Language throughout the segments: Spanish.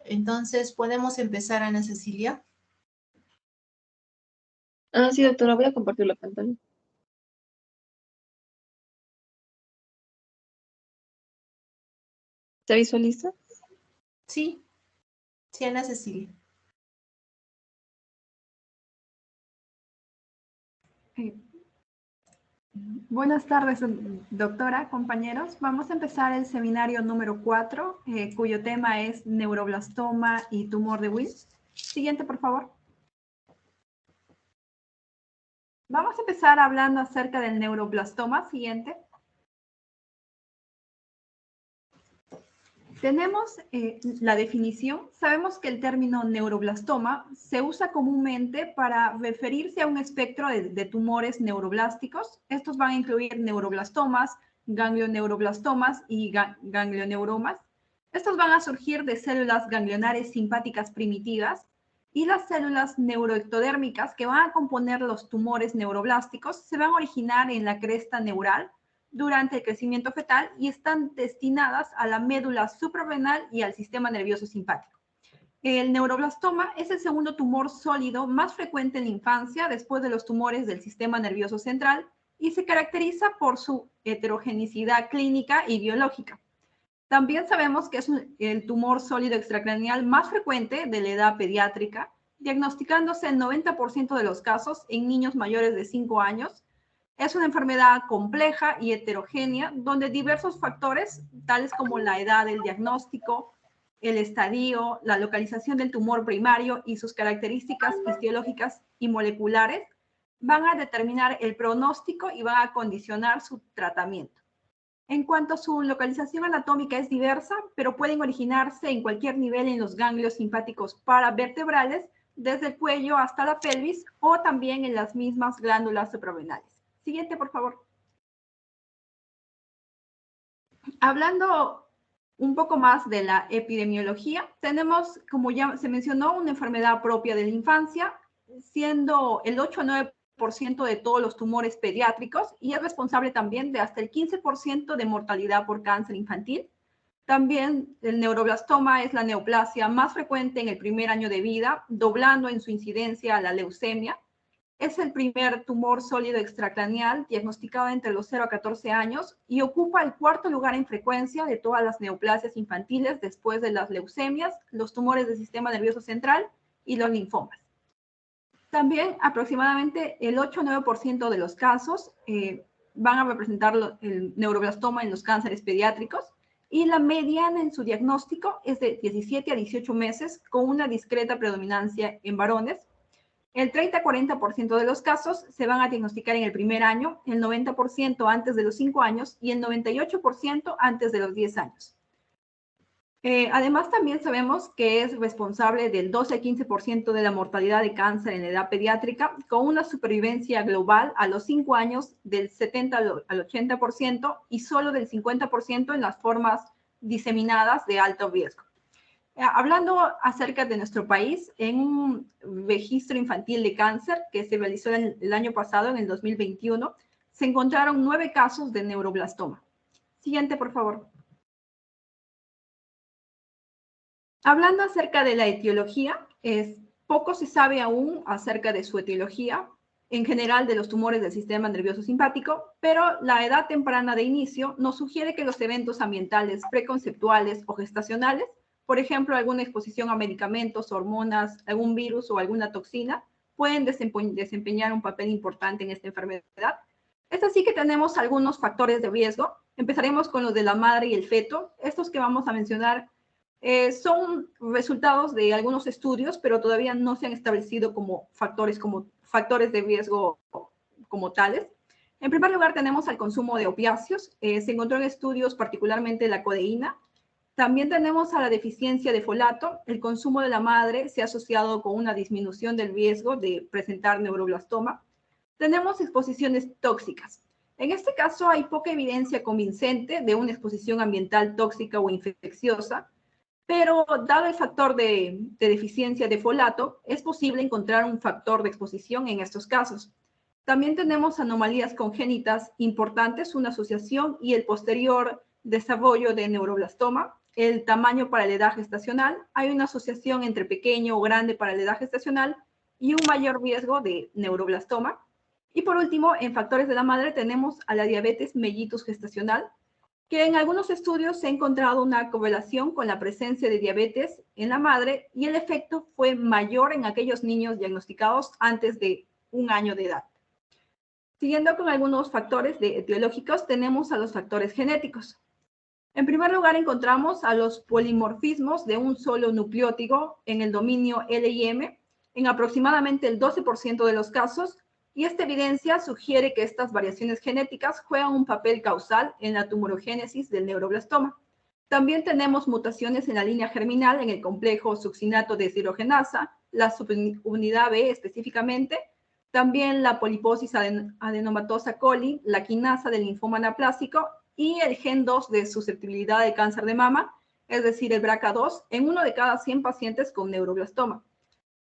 Entonces, ¿podemos empezar, Ana Cecilia? Sí, doctora, voy a compartir la pantalla. ¿Se visualiza? Sí, sí, Ana Cecilia. Buenas tardes, doctora, compañeros. Vamos a empezar el seminario número 4, cuyo tema es neuroblastoma y tumor de Wilms. Siguiente, por favor. Vamos a empezar hablando acerca del neuroblastoma. Siguiente. Tenemos la definición. Sabemos que el término neuroblastoma se usa comúnmente para referirse a un espectro de tumores neuroblásticos. Estos van a incluir neuroblastomas, ganglioneuroblastomas y ganglioneuromas. Estos van a surgir de células ganglionares simpáticas primitivas y las células neuroectodérmicas que van a componer los tumores neuroblásticos se van a originar en la cresta neural durante el crecimiento fetal y están destinadas a la médula suprarrenal y al sistema nervioso simpático. El neuroblastoma es el segundo tumor sólido más frecuente en la infancia después de los tumores del sistema nervioso central y se caracteriza por su heterogeneidad clínica y biológica. También sabemos que es el tumor sólido extracraneal más frecuente de la edad pediátrica, diagnosticándose en 90% de los casos en niños mayores de 5 años. Es una enfermedad compleja y heterogénea, donde diversos factores, tales como la edad del diagnóstico, el estadio, la localización del tumor primario y sus características histológicas y moleculares, van a determinar el pronóstico y van a condicionar su tratamiento. En cuanto a su localización anatómica es diversa, pero pueden originarse en cualquier nivel en los ganglios simpáticos paravertebrales, desde el cuello hasta la pelvis, o también en las mismas glándulas suprarrenales. Siguiente, por favor. Hablando un poco más de la epidemiología, tenemos, como ya se mencionó, una enfermedad propia de la infancia, siendo el 8 a 9% de todos los tumores pediátricos y es responsable también de hasta el 15% de mortalidad por cáncer infantil. También el neuroblastoma es la neoplasia más frecuente en el primer año de vida, doblando en su incidencia a la leucemia. Es el primer tumor sólido extracraneal diagnosticado entre los 0 a 14 años y ocupa el cuarto lugar en frecuencia de todas las neoplasias infantiles después de las leucemias, los tumores del sistema nervioso central y los linfomas. También aproximadamente el 8 o 9% de los casos van a representar el neuroblastoma en los cánceres pediátricos y la mediana en su diagnóstico es de 17 a 18 meses con una discreta predominancia en varones. El 30 a 40% de los casos se van a diagnosticar en el primer año, el 90% antes de los 5 años y el 98% antes de los 10 años. Además, también sabemos que es responsable del 12 al 15% de la mortalidad de cáncer en la edad pediátrica, con una supervivencia global a los 5 años del 70 al 80% y solo del 50% en las formas diseminadas de alto riesgo. Hablando acerca de nuestro país, en un registro infantil de cáncer que se realizó el año pasado, en el 2021, se encontraron 9 casos de neuroblastoma. Siguiente, por favor. Hablando acerca de la etiología, poco se sabe aún acerca de su etiología, en general de los tumores del sistema nervioso simpático, pero la edad temprana de inicio nos sugiere que los eventos ambientales preconceptuales o gestacionales, por ejemplo, alguna exposición a medicamentos, hormonas, algún virus o alguna toxina, pueden desempeñar un papel importante en esta enfermedad. Es así que tenemos algunos factores de riesgo. Empezaremos con los de la madre y el feto. Estos que vamos a mencionar son resultados de algunos estudios, pero todavía no se han establecido como factores de riesgo como tales. En primer lugar, tenemos el consumo de opiáceos. Se encontró en estudios particularmente la codeína. También tenemos a la deficiencia de folato. El consumo de la madre se ha asociado con una disminución del riesgo de presentar neuroblastoma. Tenemos exposiciones tóxicas. En este caso, hay poca evidencia convincente de una exposición ambiental tóxica o infecciosa, pero dado el factor de deficiencia de folato, es posible encontrar un factor de exposición en estos casos. También tenemos anomalías congénitas importantes, una asociación y el posterior desarrollo de neuroblastoma. el tamaño para la edad gestacional. Hay una asociación entre pequeño o grande para la edad gestacional y un mayor riesgo de neuroblastoma. Y por último, en factores de la madre tenemos a la diabetes mellitus gestacional, que en algunos estudios se ha encontrado una correlación con la presencia de diabetes en la madre y el efecto fue mayor en aquellos niños diagnosticados antes de 1 año de edad. Siguiendo con algunos factores etiológicos, tenemos a los factores genéticos. En primer lugar, encontramos a los polimorfismos de un solo nucleótido en el dominio L y M en aproximadamente el 12% de los casos, y esta evidencia sugiere que estas variaciones genéticas juegan un papel causal en la tumorogénesis del neuroblastoma. También tenemos mutaciones en la línea germinal en el complejo succinato deshidrogenasa, la subunidad B específicamente, también la poliposis adenomatosa coli, la quinasa del linfoma anaplásico y el gen 2 de susceptibilidad de cáncer de mama, es decir, el BRCA2, en 1 de cada 100 pacientes con neuroblastoma.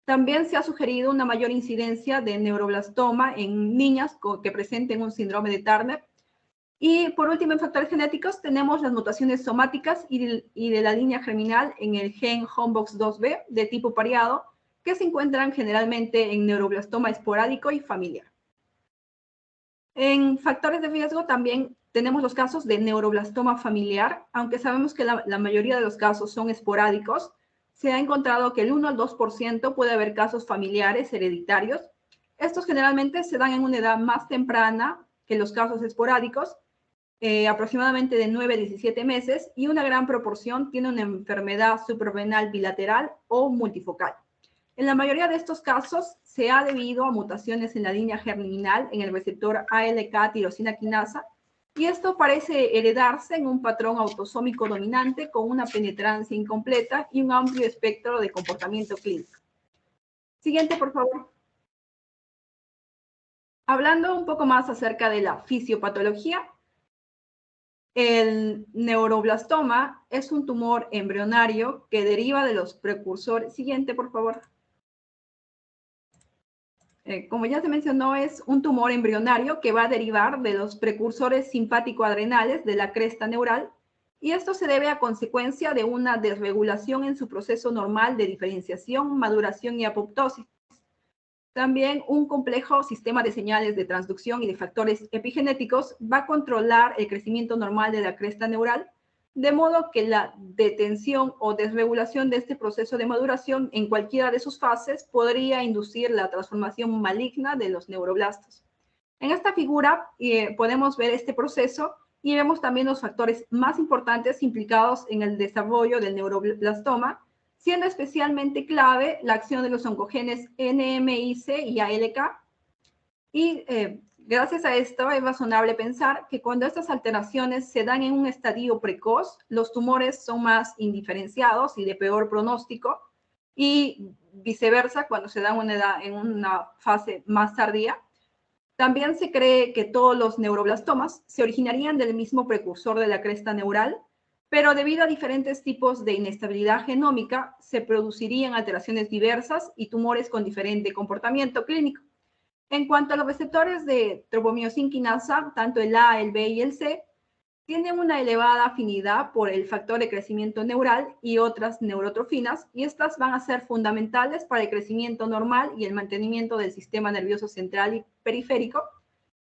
También se ha sugerido una mayor incidencia de neuroblastoma en niñas que presenten un síndrome de Turner. Y por último, en factores genéticos tenemos las mutaciones somáticas y de la línea germinal en el gen HOMBOX2B de tipo pareado, que se encuentran generalmente en neuroblastoma esporádico y familiar. En factores de riesgo también tenemos los casos de neuroblastoma familiar, aunque sabemos que la mayoría de los casos son esporádicos. Se ha encontrado que el 1 al 2% puede haber casos familiares hereditarios. Estos generalmente se dan en una edad más temprana que los casos esporádicos, aproximadamente de 9 a 17 meses, y una gran proporción tiene una enfermedad suprarrenal bilateral o multifocal. En la mayoría de estos casos se ha debido a mutaciones en la línea germinal en el receptor ALK tirosina quinasa, y esto parece heredarse en un patrón autosómico dominante con una penetrancia incompleta y un amplio espectro de comportamiento clínico. Siguiente, por favor. Hablando un poco más acerca de la fisiopatología, el neuroblastoma es un tumor embrionario que deriva de los precursores. Siguiente, por favor. Como ya se mencionó, es un tumor embrionario que va a derivar de los precursores simpático-adrenales de la cresta neural, y esto se debe a consecuencia de una desregulación en su proceso normal de diferenciación, maduración y apoptosis. También un complejo sistema de señales de transducción y de factores epigenéticos va a controlar el crecimiento normal de la cresta neural, de modo que la detención o desregulación de este proceso de maduración en cualquiera de sus fases podría inducir la transformación maligna de los neuroblastos. En esta figura podemos ver este proceso y vemos también los factores más importantes implicados en el desarrollo del neuroblastoma, siendo especialmente clave la acción de los oncogenes NMIC y ALK. Y gracias a esto es razonable pensar que cuando estas alteraciones se dan en un estadio precoz, los tumores son más indiferenciados y de peor pronóstico, y viceversa cuando se dan en una fase más tardía. También se cree que todos los neuroblastomas se originarían del mismo precursor de la cresta neural, pero debido a diferentes tipos de inestabilidad genómica, se producirían alteraciones diversas y tumores con diferente comportamiento clínico. En cuanto a los receptores de tropomiosina quinasa, tanto el A, el B y el C, tienen una elevada afinidad por el factor de crecimiento neural y otras neurotrofinas, y estas van a ser fundamentales para el crecimiento normal y el mantenimiento del sistema nervioso central y periférico.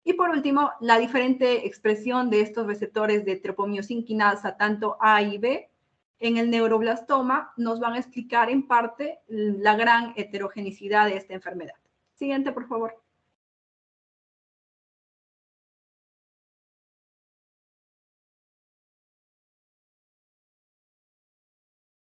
Y por último, la diferente expresión de estos receptores de tropomiosina quinasa, tanto A y B, en el neuroblastoma nos van a explicar en parte la gran heterogeneidad de esta enfermedad. Siguiente, por favor.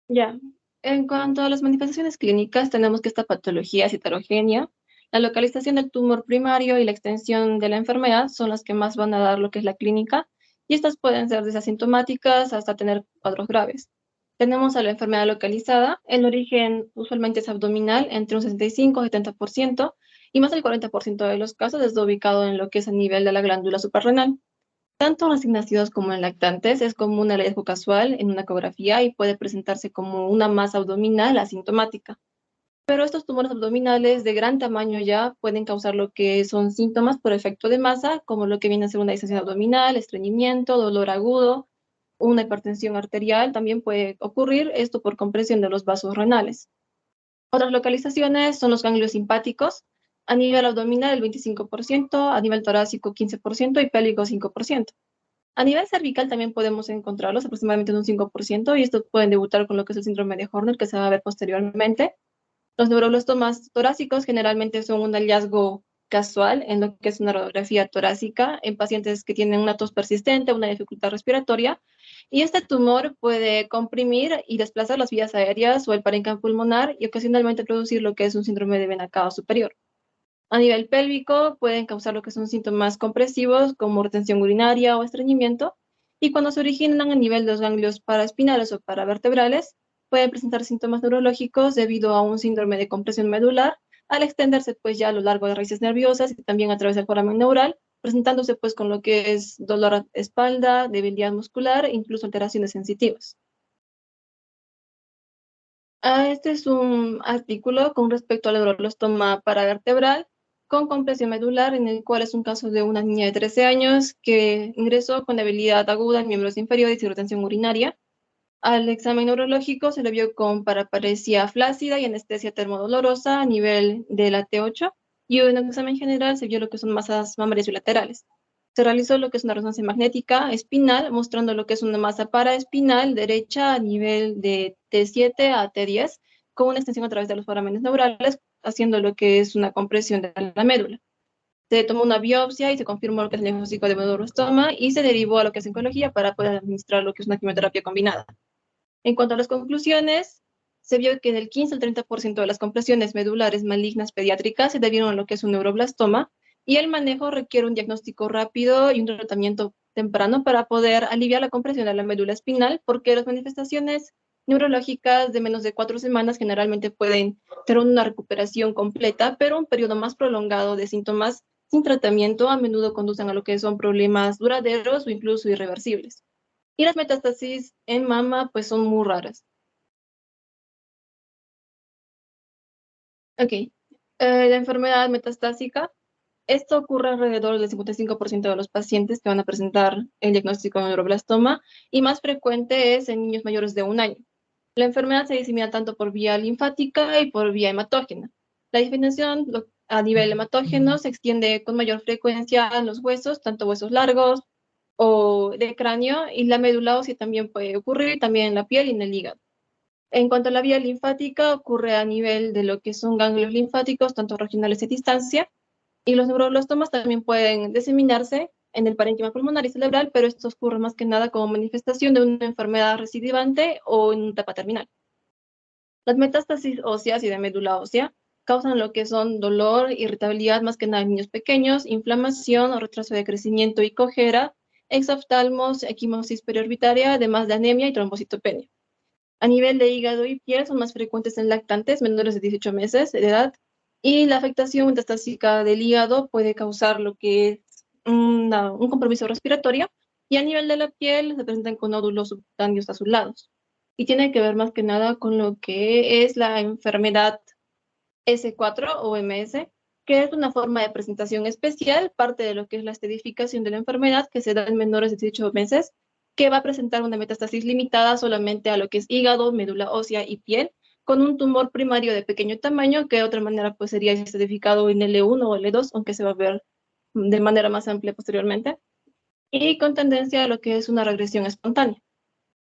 Ya. En cuanto a las manifestaciones clínicas, tenemos que esta patología es heterogénea. La localización del tumor primario y la extensión de la enfermedad son las que más van a dar lo que es la clínica, y estas pueden ser desde asintomáticas hasta tener cuadros graves. Tenemos a la enfermedad localizada. El origen usualmente es abdominal, entre un 65 y 70%, y más del 40% de los casos está ubicado en lo que es a nivel de la glándula suprarrenal. Tanto en recién nacidos como en lactantes es común el hallazgo casual en una ecografía y puede presentarse como una masa abdominal asintomática. Pero estos tumores abdominales de gran tamaño ya pueden causar lo que son síntomas por efecto de masa, como lo que viene a ser una distensión abdominal, estreñimiento, dolor agudo, una hipertensión arterial también puede ocurrir, esto por compresión de los vasos renales. Otras localizaciones son los ganglios simpáticos, a nivel abdominal el 25%, a nivel torácico 15% y pélvico 5%. A nivel cervical también podemos encontrarlos aproximadamente en un 5%, y estos pueden debutar con lo que es el síndrome de Horner, que se va a ver posteriormente. Los neuroblastomas torácicos generalmente son un hallazgo casual en lo que es una radiografía torácica en pacientes que tienen una tos persistente, una dificultad respiratoria, y este tumor puede comprimir y desplazar las vías aéreas o el parénquima pulmonar y ocasionalmente producir lo que es un síndrome de vena cava superior. A nivel pélvico pueden causar lo que son síntomas compresivos como retención urinaria o estreñimiento, y cuando se originan a nivel de los ganglios paraespinales o paravertebrales, pueden presentar síntomas neurológicos debido a un síndrome de compresión medular, al extenderse pues ya a lo largo de raíces nerviosas y también a través del foramen neural, presentándose pues con lo que es dolor a espalda, debilidad muscular e incluso alteraciones sensitivas. Este es un artículo con respecto al neuroblastoma paravertebral con compresión medular, en el cual es un caso de una niña de 13 años que ingresó con debilidad aguda en miembros inferiores y retención urinaria. Al examen neurológico se le vio con paraparesia flácida y anestesia termodolorosa a nivel de la T8, y en el examen general se vio lo que son masas mamarias bilaterales. Se realizó lo que es una resonancia magnética espinal, mostrando lo que es una masa paraespinal derecha a nivel de T7 a T10, con una extensión a través de los foramenes neurales, haciendo lo que es una compresión de la médula. Se tomó una biopsia y se confirmó lo que es el diagnóstico de neuroblastoma y se derivó a lo que es oncología para poder administrar lo que es una quimioterapia combinada. En cuanto a las conclusiones, se vio que del 15 al 30% de las compresiones medulares malignas pediátricas se debieron a lo que es un neuroblastoma, y el manejo requiere un diagnóstico rápido y un tratamiento temprano para poder aliviar la compresión de la médula espinal, porque las manifestaciones neurológicas de menos de 4 semanas generalmente pueden tener una recuperación completa, pero un periodo más prolongado de síntomas sin tratamiento a menudo conducen a lo que son problemas duraderos o incluso irreversibles. Y las metástasis en mama pues son muy raras. Ok, la enfermedad metastásica, esto ocurre alrededor del 55% de los pacientes que van a presentar el diagnóstico de neuroblastoma, y más frecuente es en niños mayores de 1 año. La enfermedad se disemina tanto por vía linfática y por vía hematógena. La diseminación a nivel hematógeno se extiende con mayor frecuencia en los huesos, tanto huesos largos o de cráneo, y la médula ósea también puede ocurrir, también en la piel y en el hígado. En cuanto a la vía linfática, ocurre a nivel de lo que son ganglios linfáticos, tanto regionales y a distancia, y los neuroblastomas también pueden diseminarse en el parénquima pulmonar y cerebral, pero esto ocurre más que nada como manifestación de una enfermedad recidivante o en etapa terminal. Las metástasis óseas y de médula ósea causan lo que son dolor, irritabilidad más que nada en niños pequeños, inflamación o retraso de crecimiento y cojera, exoftalmos, equimosis periorbitaria, además de anemia y trombocitopenia. A nivel de hígado y piel son más frecuentes en lactantes menores de 18 meses de edad, y la afectación metastásica del hígado puede causar lo que es un compromiso respiratorio, y a nivel de la piel se presentan con nódulos subcutáneos azulados. Y tiene que ver más que nada con lo que es la enfermedad S4 o MS, que es una forma de presentación especial, parte de lo que es la estadificación de la enfermedad, que se da en menores de 18 meses, que va a presentar una metástasis limitada solamente a lo que es hígado, médula ósea y piel, con un tumor primario de pequeño tamaño, que de otra manera pues sería estadificado en L1 o L2, aunque se va a ver de manera más amplia posteriormente, y con tendencia a lo que es una regresión espontánea.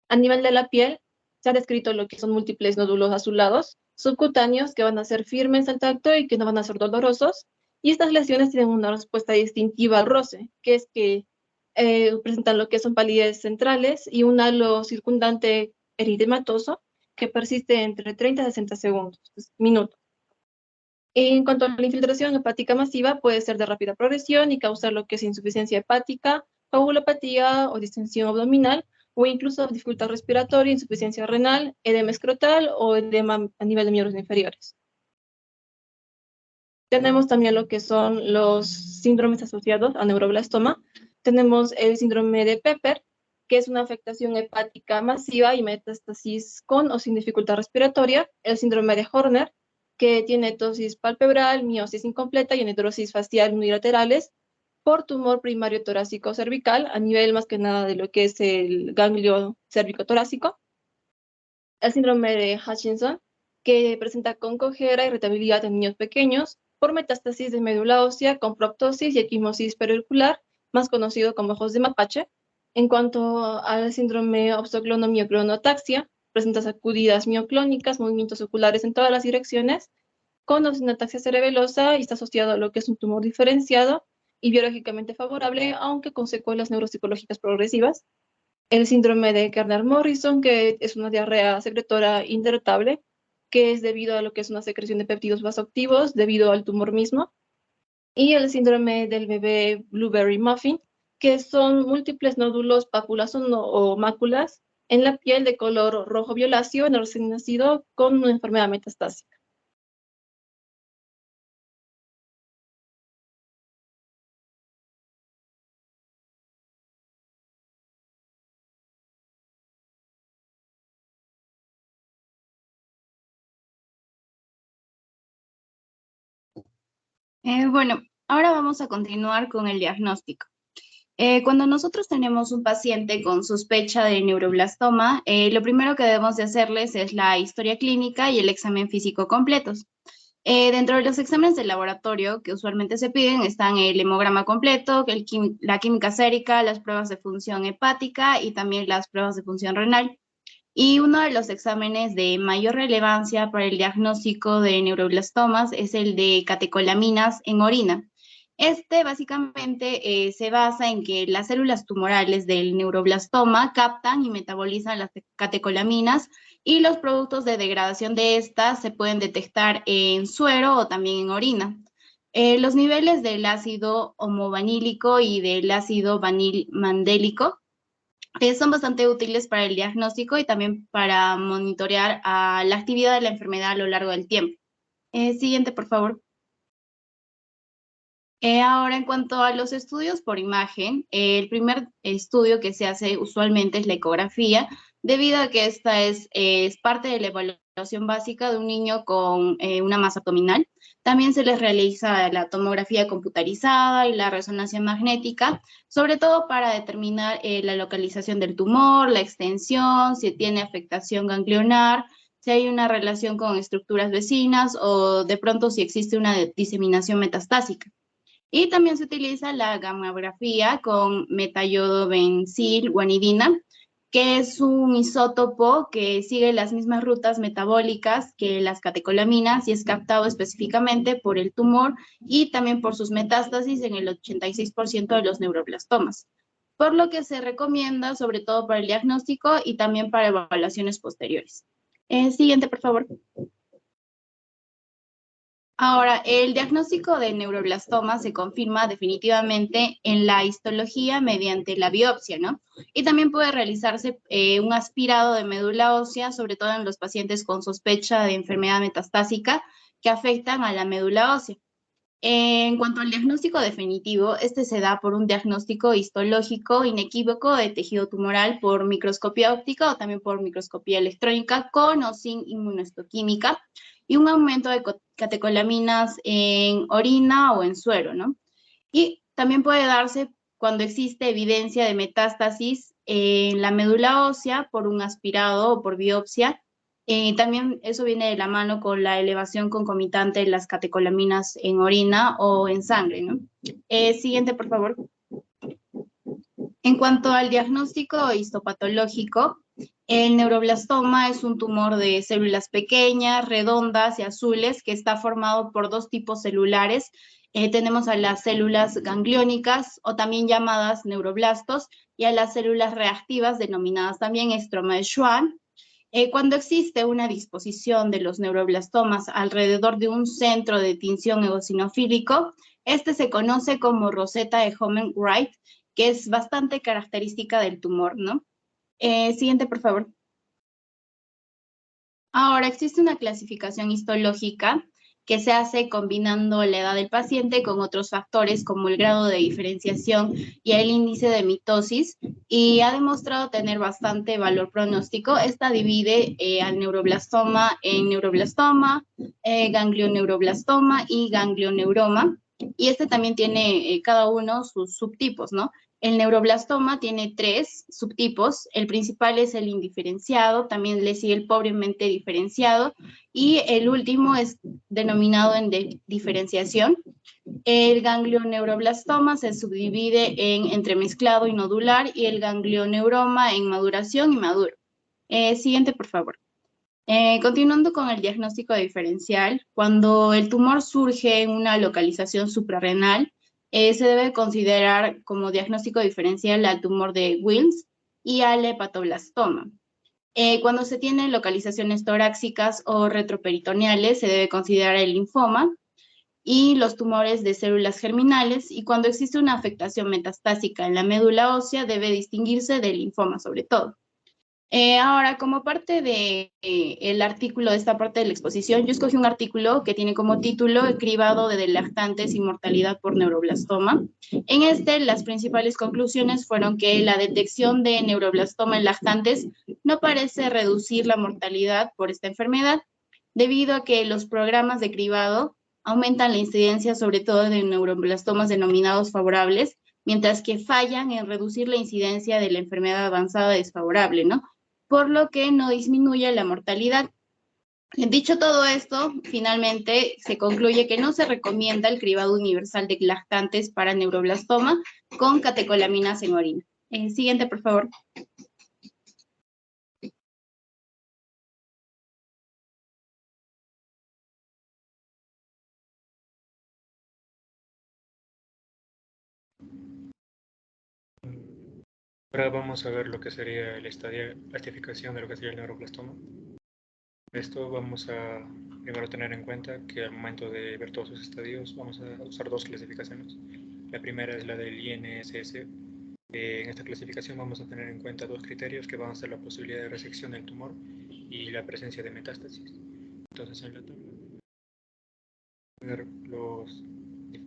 A nivel de la piel, se ha descrito lo que son múltiples nódulos azulados subcutáneos que van a ser firmes al tacto y que no van a ser dolorosos, y estas lesiones tienen una respuesta distintiva al roce, que es que presentan lo que son palidez centrales y un halo circundante eritematoso que persiste entre 30 a 60 segundos, minutos. En cuanto a la infiltración hepática masiva, puede ser de rápida progresión y causar lo que es insuficiencia hepática, coagulopatía o distensión abdominal, o incluso dificultad respiratoria, insuficiencia renal, edema escrotal o edema a nivel de miembros inferiores. Tenemos también lo que son los síndromes asociados a neuroblastoma. Tenemos el síndrome de Pepper, que es una afectación hepática masiva y metástasis con o sin dificultad respiratoria. El síndrome de Horner, que tiene tosis palpebral, miosis incompleta y necrosis facial unilaterales. por tumor primario torácico cervical, a nivel más que nada de lo que es el ganglio cérvico-torácico. El síndrome de Hutchinson, que presenta con cojera e irritabilidad en niños pequeños por metástasis de médula ósea con proptosis y equimosis periauricular, más conocido como ojos de mapache. En cuanto al síndrome obstoclono-mioclonoataxia, presenta sacudidas mioclónicas, movimientos oculares en todas las direcciones, con ataxia cerebelosa y está asociado a lo que es un tumor diferenciado y biológicamente favorable, aunque con secuelas neuropsicológicas progresivas. El síndrome de Kerner-Morrison, que es una diarrea secretora indetectable, que es debido a lo que es una secreción de péptidos vasoactivos debido al tumor mismo. Y el síndrome del bebé Blueberry Muffin, que son múltiples nódulos, pápulas o máculas en la piel de color rojo violáceo en el recién nacido con una enfermedad metastásica. Bueno, ahora vamos a continuar con el diagnóstico. Cuando nosotros tenemos un paciente con sospecha de neuroblastoma, lo primero que debemos de hacerles es la historia clínica y el examen físico completos. Dentro de los exámenes de laboratorio que usualmente se piden están el hemograma completo, la química sérica, las pruebas de función hepática y también las pruebas de función renal. Y uno de los exámenes de mayor relevancia para el diagnóstico de neuroblastomas es el de catecolaminas en orina. Este básicamente se basa en que las células tumorales del neuroblastoma captan y metabolizan las catecolaminas y los productos de degradación de estas se pueden detectar en suero o también en orina. Los niveles del ácido homovanílico y del ácido vanilmandélico son bastante útiles para el diagnóstico y también para monitorear la actividad de la enfermedad a lo largo del tiempo. Siguiente, por favor. Ahora, en cuanto a los estudios por imagen, el primer estudio que se hace usualmente es la ecografía, debido a que esta es parte de la evaluación básica de un niño con una masa abdominal. También se les realiza la tomografía computarizada y la resonancia magnética, sobre todo para determinar la localización del tumor, la extensión, si tiene afectación ganglionar, si hay una relación con estructuras vecinas o de pronto si existe una diseminación metastásica. Y también se utiliza la gamografía con metayodobencil-guanidina, que es un isótopo que sigue las mismas rutas metabólicas que las catecolaminas y es captado específicamente por el tumor y también por sus metástasis en el 86% de los neuroblastomas, por lo que se recomienda sobre todo para el diagnóstico y también para evaluaciones posteriores. Siguiente, por favor. Ahora, el diagnóstico de neuroblastoma se confirma definitivamente en la histología mediante la biopsia, ¿no? Y también puede realizarse un aspirado de médula ósea, sobre todo en los pacientes con sospecha de enfermedad metastásica que afectan a la médula ósea. En cuanto al diagnóstico definitivo, este se da por un diagnóstico histológico inequívoco de tejido tumoral por microscopía óptica o también por microscopía electrónica con o sin inmunohistoquímica y un aumento de catecolaminas en orina o en suero, ¿no? Y también puede darse cuando existe evidencia de metástasis en la médula ósea por un aspirado o por biopsia. También eso viene de la mano con la elevación concomitante de las catecolaminas en orina o en sangre, ¿no? Siguiente, por favor. En cuanto al diagnóstico histopatológico, el neuroblastoma es un tumor de células pequeñas, redondas y azules que está formado por dos tipos celulares. Tenemos a las células gangliónicas o también llamadas neuroblastos y a las células reactivas denominadas también estroma de Schwann. Cuando existe una disposición de los neuroblastomas alrededor de un centro de tinción eosinofílico, este se conoce como roseta de Homen-Wright, que es bastante característica del tumor, ¿no? Siguiente, por favor. Ahora, existe una clasificación histológica que se hace combinando la edad del paciente con otros factores como el grado de diferenciación y el índice de mitosis y ha demostrado tener bastante valor pronóstico. Esta divide al neuroblastoma en neuroblastoma, ganglioneuroblastoma y ganglioneuroma. y este también tiene cada uno sus subtipos, ¿no? El neuroblastoma tiene 3 subtipos. El principal es el indiferenciado, también le sigue el pobremente diferenciado, y el último es denominado en diferenciación. El ganglioneuroblastoma se subdivide en entremezclado y nodular, y el ganglioneuroma en maduración y maduro. Siguiente, por favor. Continuando con el diagnóstico diferencial, cuando el tumor surge en una localización suprarrenal, se debe considerar como diagnóstico diferencial al tumor de Wilms y al hepatoblastoma. Cuando se tienen localizaciones torácicas o retroperitoneales, se debe considerar el linfoma y los tumores de células germinales, y cuando existe una afectación metastásica en la médula ósea, debe distinguirse del linfoma sobre todo. Ahora, como parte del artículo de esta parte de la exposición, yo escogí un artículo que tiene como título "El cribado de lactantes y mortalidad por neuroblastoma". En este, las principales conclusiones fueron que la detección de neuroblastoma en lactantes no parece reducir la mortalidad por esta enfermedad, debido a que los programas de cribado aumentan la incidencia sobre todo de neuroblastomas denominados favorables, mientras que fallan en reducir la incidencia de la enfermedad avanzada desfavorable, ¿no? Por lo que no disminuye la mortalidad. Dicho todo esto, finalmente se concluye que no se recomienda el cribado universal de lactantes para neuroblastoma con catecolaminas en orina. Siguiente, por favor. Ahora vamos a ver lo que sería la estratificación de lo que sería el neuroblastoma. Esto vamos a primero tener en cuenta que al momento de ver todos sus estadios vamos a usar 2 clasificaciones. La primera es la del INSS. En esta clasificación vamos a tener en cuenta 2 criterios que van a ser la posibilidad de resección del tumor y la presencia de metástasis. Entonces, en la tabla vamos a ver los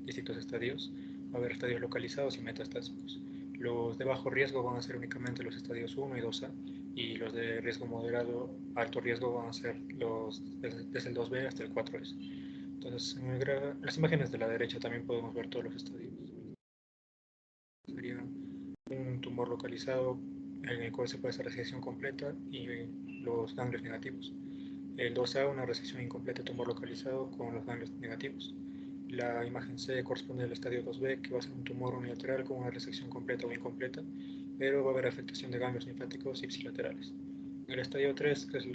distintos estadios, va a haber estadios localizados y metastásicos. Los de bajo riesgo van a ser únicamente los estadios 1 y 2A, y los de riesgo moderado a alto riesgo van a ser los desde el 2B hasta el 4S. Entonces, en las imágenes de la derecha también podemos ver todos los estadios. Sería un tumor localizado en el cual se puede hacer resección completa y los ganglios negativos. El 2A, una resección incompleta, tumor localizado con los ganglios negativos. La imagen C corresponde al estadio 2B, que va a ser un tumor unilateral con una resección completa o incompleta, pero va a haber afectación de ganglios linfáticos ipsilaterales. El estadio 3, que es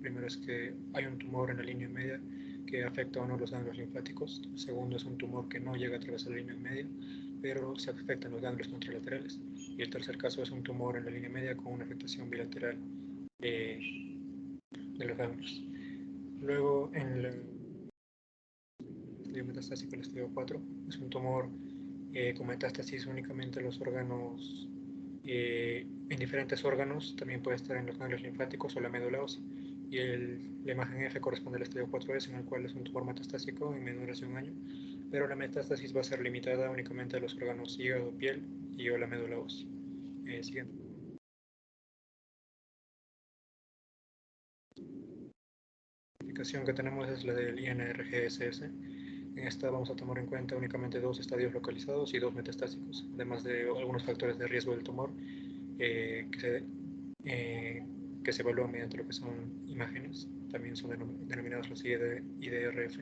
primero es que hay un tumor en la línea media que afecta a uno de los ganglios linfáticos. El segundo es un tumor que no llega a atravesar la línea media, pero se afectan los ganglios contralaterales. Y el tercer caso es un tumor en la línea media con una afectación bilateral de los ganglios. Luego, en el estadio metastásico, el estadio 4, es un tumor con metástasis únicamente en los órganos, en diferentes órganos, también puede estar en los ganglios linfáticos o la médula ósea. Y la imagen F corresponde al estadio 4S, en el cual es un tumor metastásico en menores de 1 año, pero la metástasis va a ser limitada únicamente a los órganos hígado, piel y o la médula ósea. Siguiente. La clasificación que tenemos es la del INRGSS. En esta vamos a tomar en cuenta únicamente 2 estadios localizados y 2 metastásicos, además de algunos factores de riesgo del tumor que se evalúan mediante lo que son imágenes. También son denominados los IDRF.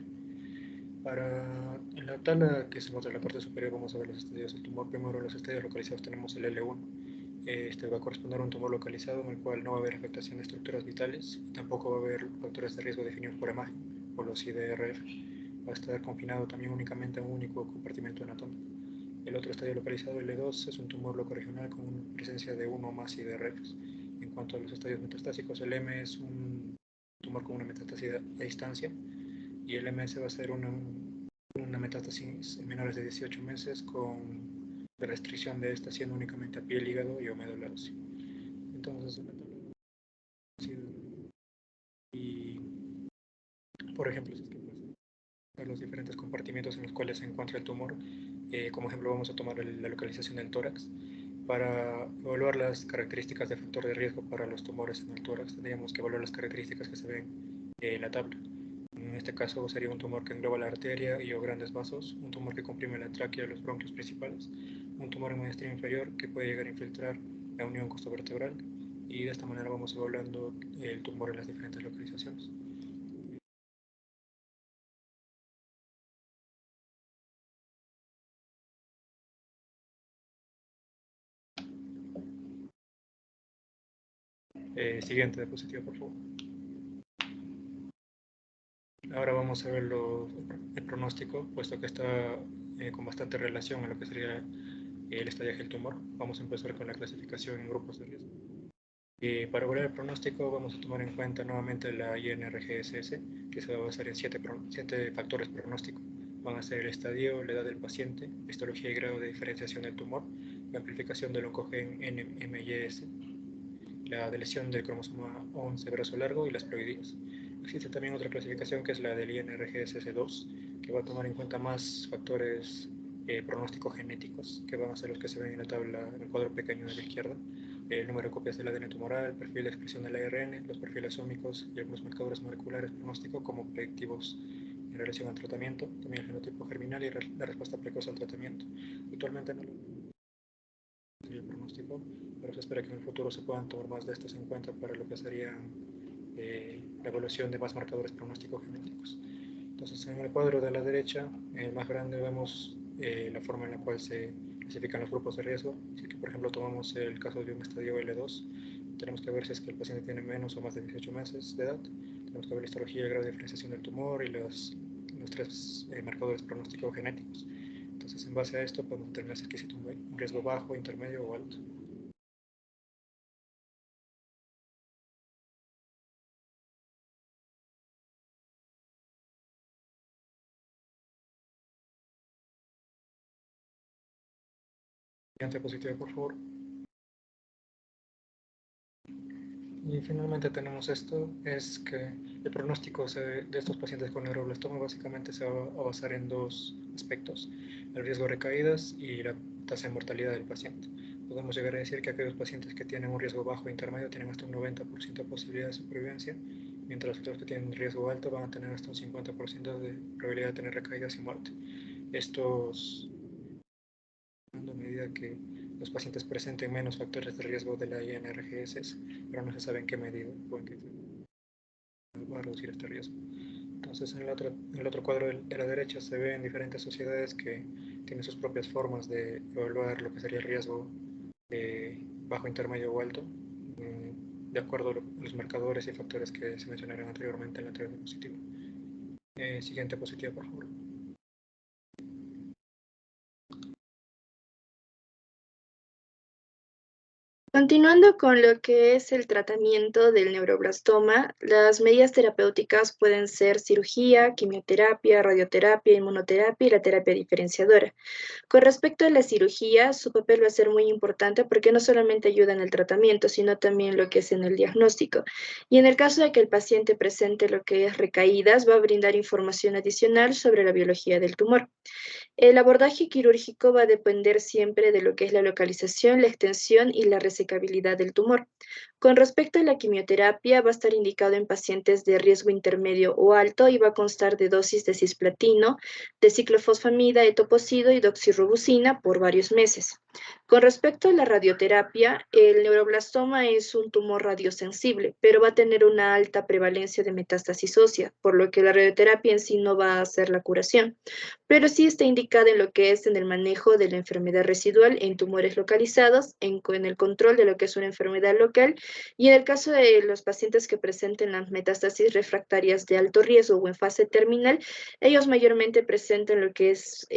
En la tabla que se muestra en la parte superior vamos a ver los estadios del tumor. Primero, en los estadios localizados tenemos el L1. Este va a corresponder a un tumor localizado en el cual no va a haber afectación de estructuras vitales, tampoco va a haber factores de riesgo definidos por imagen, por los IDRF. Va a estar confinado también únicamente a un único compartimento anatómico. El otro estadio localizado, L2, es un tumor locorregional con presencia de uno o más IDRFs. En cuanto a los estadios metastásicos, el M es un tumor con una metástasis a distancia, y el MS va a ser una metástasis en menores de 18 meses con la restricción de esta siendo únicamente a piel, hígado y o médula ósea. Entonces, y por ejemplo, si es que los diferentes compartimentos en los cuales se encuentra el tumor, como ejemplo vamos a tomar la localización del tórax. Para evaluar las características de factor de riesgo para los tumores en el tórax, tendríamos que evaluar las características que se ven en la tabla. En este caso sería un tumor que engloba la arteria y o grandes vasos, un tumor que comprime la tráquea y los bronquios principales, un tumor en mediastino inferior que puede llegar a infiltrar la unión costovertebral, y de esta manera vamos evaluando el tumor en las diferentes localizaciones. Siguiente diapositiva, por favor. Ahora vamos a ver el pronóstico, puesto que está con bastante relación a lo que sería el estadiaje del tumor. Vamos a empezar con la clasificación en grupos de riesgo. Para evaluar el pronóstico vamos a tomar en cuenta nuevamente la INRGSS, que se va a basar en 7 factores pronósticos. Van a ser el estadio, la edad del paciente, la histología y grado de diferenciación del tumor, la amplificación del oncogen NMYS, la de lesión del cromosoma 11 brazo largo y las ploidías. Existe también otra clasificación que es la del INRGSS2, que va a tomar en cuenta más factores pronósticos genéticos, que van a ser los que se ven en la tabla, en el cuadro pequeño de la izquierda. El número de copias del ADN tumoral, el perfil de expresión del ARN, los perfiles ómicos y algunos marcadores moleculares pronósticos como predictivos en relación al tratamiento, también el genotipo germinal y la respuesta precoz al tratamiento. Actualmente no el pronóstico, pero se espera que en el futuro se puedan tomar más de estos en cuenta para lo que sería la evaluación de más marcadores pronósticos genéticos. Entonces, en el cuadro de la derecha, el más grande, vemos la forma en la cual se clasifican los grupos de riesgo. Si, por ejemplo, tomamos el caso de un estadio L2, tenemos que ver si es que el paciente tiene menos o más de 18 meses de edad. Tenemos que ver la histología y el grado de diferenciación del tumor y los 3 marcadores pronósticos genéticos. Entonces, en base a esto, podemos determinar si existe un riesgo bajo, intermedio o alto. Siguiente diapositiva, por favor. Y finalmente tenemos esto, es que el pronóstico de estos pacientes con neuroblastoma básicamente se va a basar en 2 aspectos: el riesgo de recaídas y la tasa de mortalidad del paciente. Podemos llegar a decir que aquellos pacientes que tienen un riesgo bajo e intermedio tienen hasta un 90% de posibilidad de supervivencia, mientras los que tienen riesgo alto van a tener hasta un 50% de probabilidad de tener recaídas y muerte. Estos, a medida que los pacientes presenten menos factores de riesgo de la INRGSS, pero no se sabe en qué medida o en qué va a reducir este riesgo. Entonces, en el otro cuadro de la derecha se ven diferentes sociedades que tienen sus propias formas de evaluar lo que sería el riesgo bajo, intermedio o alto, de acuerdo a los marcadores y factores que se mencionaron anteriormente en la anterior diapositiva. Siguiente diapositiva, por favor. Continuando con lo que es el tratamiento del neuroblastoma, las medidas terapéuticas pueden ser cirugía, quimioterapia, radioterapia, inmunoterapia y la terapia diferenciadora. Con respecto a la cirugía, su papel va a ser muy importante porque no solamente ayuda en el tratamiento, sino también lo que es en el diagnóstico. Y en el caso de que el paciente presente lo que es recaídas, va a brindar información adicional sobre la biología del tumor. El abordaje quirúrgico va a depender siempre de lo que es la localización, la extensión y la resecabilidad del tumor. Con respecto a la quimioterapia, va a estar indicado en pacientes de riesgo intermedio o alto y va a constar de dosis de cisplatino, de ciclofosfamida, etoposide y doxirubicina por varios meses. Con respecto a la radioterapia, el neuroblastoma es un tumor radiosensible, pero va a tener una alta prevalencia de metástasis ósea, por lo que la radioterapia en sí no va a hacer la curación, pero sí está indicada en lo que es en el manejo de la enfermedad residual en tumores localizados, en el control de lo que es una enfermedad local, y en el caso de los pacientes que presenten las metástasis refractarias de alto riesgo o en fase terminal, ellos mayormente presentan lo que es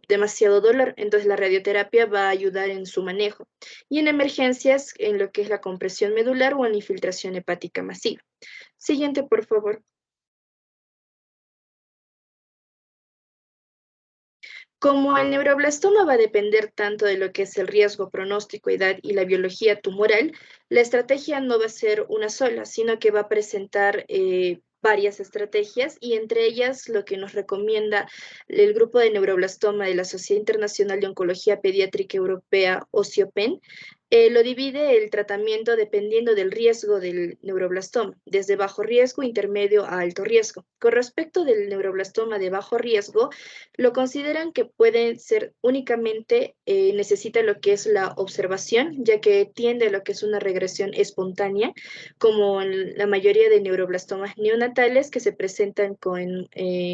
demasiado dolor, entonces la radioterapia va a ayudar en su manejo. Y en emergencias, en lo que es la compresión medular o en la infiltración hepática masiva. Siguiente, por favor. Como el neuroblastoma va a depender tanto de lo que es el riesgo, pronóstico, edad y la biología tumoral, la estrategia no va a ser una sola, sino que va a presentar varias estrategias, y entre ellas lo que nos recomienda el grupo de neuroblastoma de la Sociedad Internacional de Oncología Pediátrica Europea, OSIOPEN, Lo divide el tratamiento dependiendo del riesgo del neuroblastoma, desde bajo riesgo, intermedio a alto riesgo. Con respecto del neuroblastoma de bajo riesgo, lo consideran que puede ser únicamente, necesita lo que es la observación, ya que tiende a lo que es una regresión espontánea, como en la mayoría de neuroblastomas neonatales que se presentan con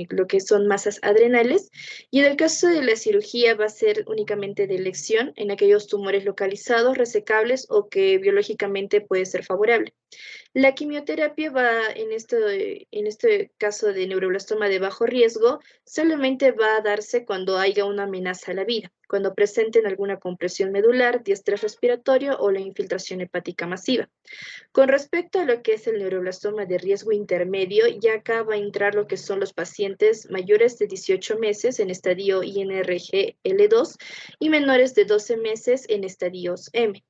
lo que son masas adrenales. Y en el caso de la cirugía va a ser únicamente de elección en aquellos tumores localizados, resecables o que biológicamente puede ser favorable. La quimioterapia va, en este caso de neuroblastoma de bajo riesgo, solamente va a darse cuando haya una amenaza a la vida, cuando presenten alguna compresión medular, diestrés respiratorio o la infiltración hepática masiva. Con respecto a lo que es el neuroblastoma de riesgo intermedio, ya acá va a entrar lo que son los pacientes mayores de 18 meses en estadio INRG L2 y menores de 12 meses en estadios M.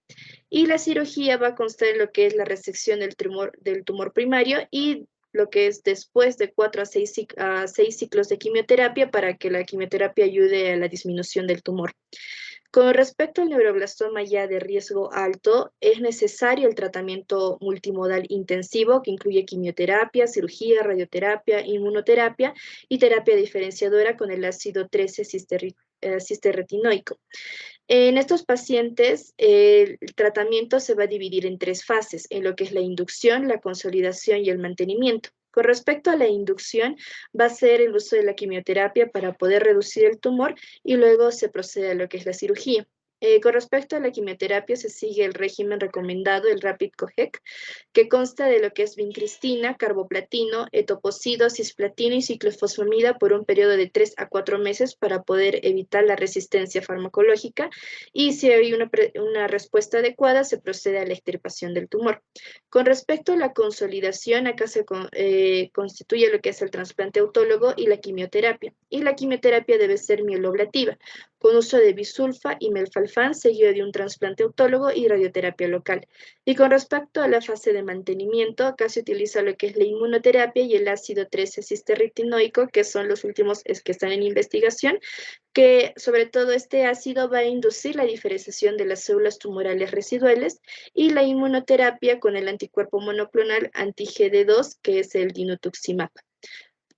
Y la cirugía va a constar en lo que es la resección del tumor primario y lo que es después de 4 a 6 ciclos de quimioterapia para que la quimioterapia ayude a la disminución del tumor. Con respecto al neuroblastoma ya de riesgo alto, es necesario el tratamiento multimodal intensivo que incluye quimioterapia, cirugía, radioterapia, inmunoterapia y terapia diferenciadora con el ácido 13 cisterretinoico. En estos pacientes, el tratamiento se va a dividir en 3 fases, en lo que es la inducción, la consolidación y el mantenimiento. Con respecto a la inducción, va a ser el uso de la quimioterapia para poder reducir el tumor y luego se procede a lo que es la cirugía. Con respecto a la quimioterapia, se sigue el régimen recomendado, el Rapid COGEC, que consta de lo que es vincristina, carboplatino, etoposide, cisplatina y ciclofosfamida por un periodo de 3 a 4 meses para poder evitar la resistencia farmacológica y si hay una respuesta adecuada, se procede a la extirpación del tumor. Con respecto a la consolidación, acá se constituye lo que es el trasplante autólogo y la quimioterapia. Y la quimioterapia debe ser mieloablativa, con uso de bisulfa y melfalfán, seguido de un trasplante autólogo y radioterapia local. Y con respecto a la fase de mantenimiento, acá se utiliza lo que es la inmunoterapia y el ácido 13 cisterretinoico, que son los últimos que están en investigación, que sobre todo este ácido va a inducir la diferenciación de las células tumorales residuales y la inmunoterapia con el anticuerpo monoclonal anti-GD2, que es el dinutuximab.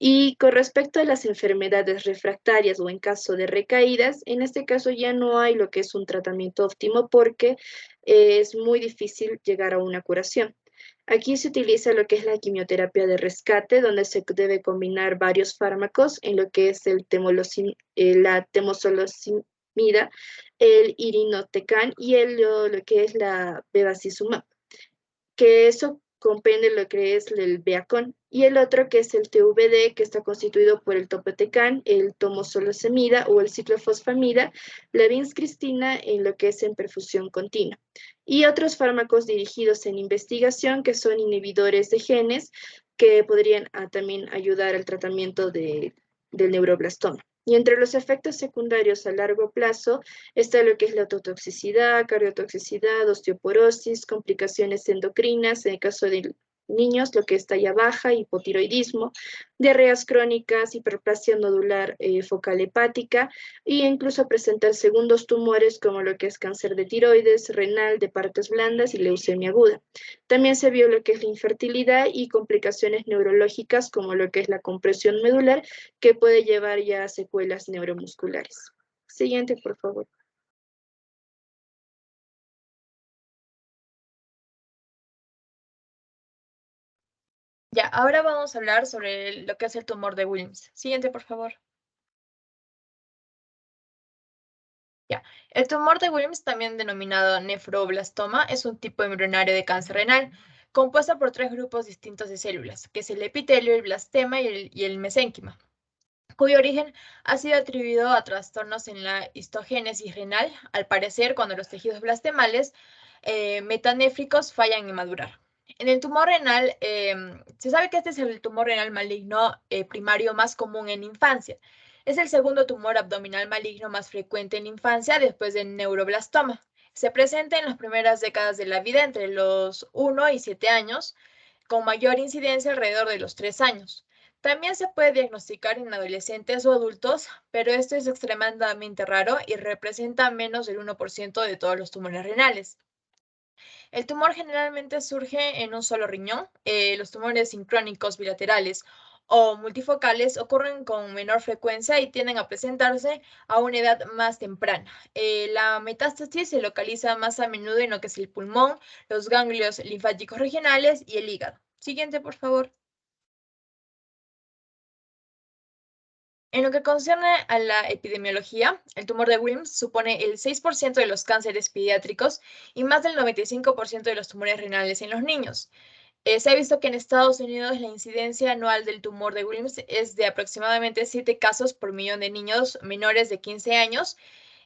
Y con respecto a las enfermedades refractarias o en caso de recaídas, en este caso ya no hay lo que es un tratamiento óptimo porque es muy difícil llegar a una curación. Aquí se utiliza lo que es la quimioterapia de rescate, donde se debe combinar varios fármacos en lo que es la temozolomida, el irinotecan y lo que es la bevacizumab, que eso comprende lo que es el Beacon, y el otro que es el TVD, que está constituido por el topotecan, el tomozolomida o el ciclofosfamida, la vincristina en lo que es en perfusión continua, y otros fármacos dirigidos en investigación que son inhibidores de genes que podrían también ayudar al tratamiento del neuroblastoma. Y entre los efectos secundarios a largo plazo está lo que es la ototoxicidad, cardiotoxicidad, osteoporosis, complicaciones endocrinas, en el caso de niños, lo que es talla baja, hipotiroidismo, diarreas crónicas, hiperplasia nodular focal hepática e incluso presentar segundos tumores como lo que es cáncer de tiroides, renal, de partes blandas y leucemia aguda. También se vio lo que es la infertilidad y complicaciones neurológicas como lo que es la compresión medular, que puede llevar ya a secuelas neuromusculares. Siguiente, por favor. Ya, ahora vamos a hablar sobre lo que es el tumor de Wilms. Siguiente, por favor. Ya, el tumor de Wilms, también denominado nefroblastoma, es un tipo embrionario de cáncer renal, compuesto por 3 grupos distintos de células, que es el epitelio, el blastema y el mesénquima, cuyo origen ha sido atribuido a trastornos en la histogénesis renal, al parecer cuando los tejidos blastemales metanéfricos fallan en madurar. En el tumor renal, se sabe que este es el tumor renal maligno primario más común en infancia. Es el segundo tumor abdominal maligno más frecuente en infancia después del neuroblastoma. Se presenta en las primeras décadas de la vida entre los 1 y 7 años, con mayor incidencia alrededor de los 3 años. También se puede diagnosticar en adolescentes o adultos, pero esto es extremadamente raro y representa menos del 1% de todos los tumores renales. El tumor generalmente surge en un solo riñón. Los tumores sincrónicos bilaterales o multifocales ocurren con menor frecuencia y tienden a presentarse a una edad más temprana. La metástasis se localiza más a menudo en lo que es el pulmón, los ganglios linfáticos regionales y el hígado. Siguiente, por favor. En lo que concierne a la epidemiología, el tumor de Wilms supone el 6% de los cánceres pediátricos y más del 95% de los tumores renales en los niños. Se ha visto que en Estados Unidos la incidencia anual del tumor de Wilms es de aproximadamente 7 casos por millón de niños menores de 15 años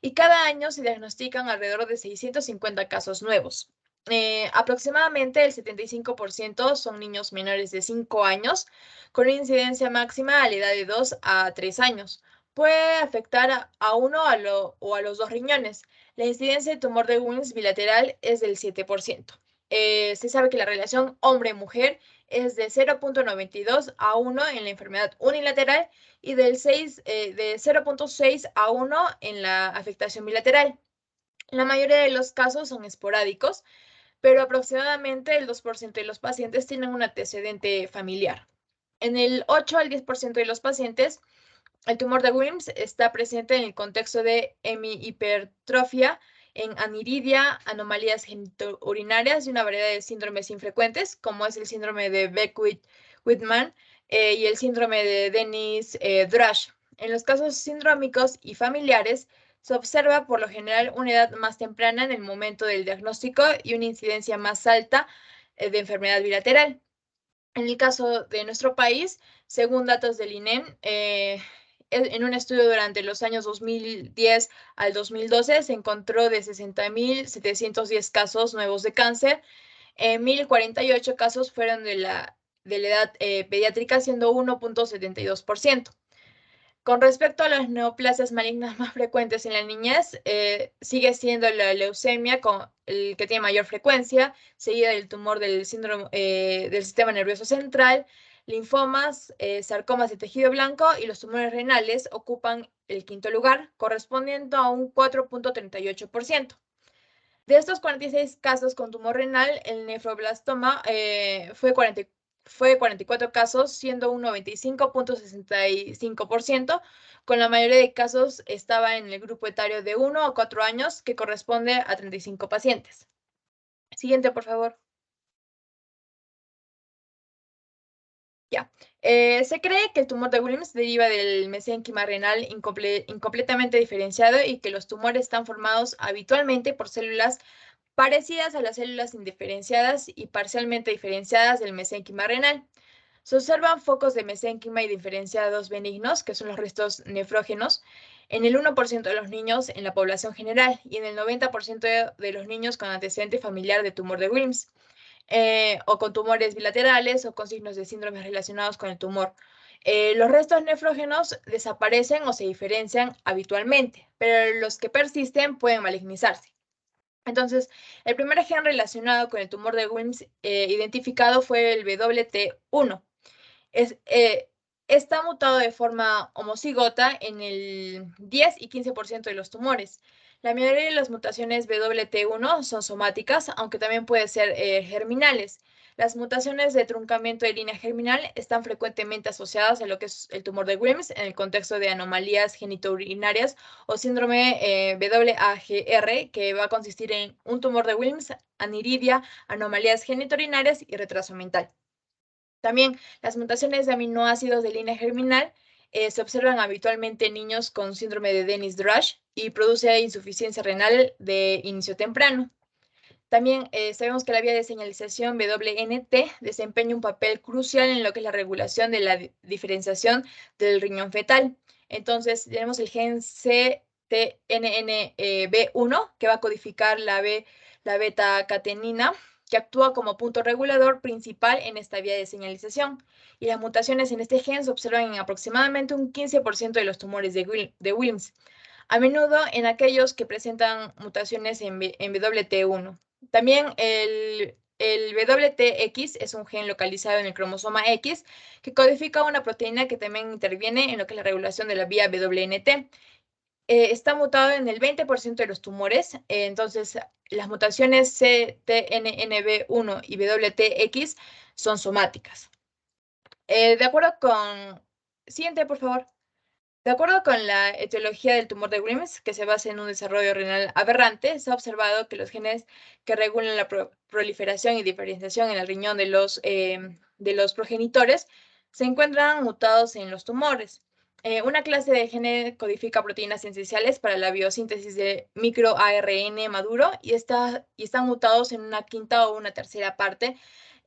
y cada año se diagnostican alrededor de 650 casos nuevos. Aproximadamente el 75% son niños menores de 5 años, con una incidencia máxima a la edad de 2 a 3 años. Puede afectar a uno o a los dos riñones. La incidencia de tumor de Wilms bilateral es del 7%. Se sabe que la relación hombre-mujer es de 0.92 a 1 en la enfermedad unilateral y de 0.6 a 1 en la afectación bilateral. La mayoría de los casos son esporádicos, pero aproximadamente el 2% de los pacientes tienen un antecedente familiar. En el 8 al 10% de los pacientes, el tumor de Wilms está presente en el contexto de hemihipertrofia, en aniridia, anomalías genitourinarias y una variedad de síndromes infrecuentes, como es el síndrome de Beckwith-Whitman y el síndrome de Dennis-Drush. En los casos sindrómicos y familiares, se observa por lo general una edad más temprana en el momento del diagnóstico y una incidencia más alta de enfermedad bilateral. En el caso de nuestro país, según datos del INEM, en un estudio durante los años 2010 al 2012 se encontró de 60.710 casos nuevos de cáncer, 1.048 casos fueron de la edad pediátrica, siendo 1.72%. Con respecto a las neoplasias malignas más frecuentes en la niñez, sigue siendo la leucemia con el que tiene mayor frecuencia, seguida del tumor del síndrome del sistema nervioso central, linfomas, sarcomas de tejido blanco y los tumores renales ocupan el quinto lugar, correspondiendo a un 4.38%. De estos 46 casos con tumor renal, el nefroblastoma fue 44 casos, siendo un 95.65%, con la mayoría de casos estaba en el grupo etario de 1 a 4 años, que corresponde a 35 pacientes. Siguiente, por favor. Ya. Se cree que el tumor de Wilms deriva del mesénquima renal incompletamente diferenciado y que los tumores están formados habitualmente por células parecidas a las células indiferenciadas y parcialmente diferenciadas del mesénquima renal. Se observan focos de mesénquima y diferenciados benignos, que son los restos nefrógenos, en el 1% de los niños en la población general y en el 90% de los niños con antecedente familiar de tumor de Wilms, o con tumores bilaterales o con signos de síndromes relacionados con el tumor. Los restos nefrógenos desaparecen o se diferencian habitualmente, pero los que persisten pueden malignizarse. Entonces, el primer gen relacionado con el tumor de Wilms identificado fue el WT1. Está mutado de forma homocigota en el 10 y 15% de los tumores. La mayoría de las mutaciones WT1 son somáticas, aunque también pueden ser germinales. Las mutaciones de truncamiento de línea germinal están frecuentemente asociadas a lo que es el tumor de Wilms en el contexto de anomalías genitourinarias o síndrome WAGR, que va a consistir en un tumor de Wilms, aniridia, anomalías genitourinarias y retraso mental. También las mutaciones de aminoácidos de línea germinal se observan habitualmente en niños con síndrome de Dennis-Drush y produce insuficiencia renal de inicio temprano. También sabemos que la vía de señalización WNT desempeña un papel crucial en lo que es la regulación de la diferenciación del riñón fetal. Entonces, tenemos el gen CTNNB1, que va a codificar la beta-catenina, que actúa como punto regulador principal en esta vía de señalización. Y las mutaciones en este gen se observan en aproximadamente un 15% de los tumores de Wilms, a menudo en aquellos que presentan mutaciones en WT1. También el WTX es un gen localizado en el cromosoma X que codifica una proteína que también interviene en lo que es la regulación de la vía WNT. está mutado en el 20% de los tumores. Entonces, las mutaciones CTNNB1 y WTX son somáticas. De acuerdo con... Siguiente, por favor. De acuerdo con la etiología del tumor de Wilms, que se basa en un desarrollo renal aberrante, se ha observado que los genes que regulan la proliferación y diferenciación en el riñón de los progenitores se encuentran mutados en los tumores. Una clase de genes codifica proteínas esenciales para la biosíntesis de microARN maduro y están mutados en una quinta o una tercera parte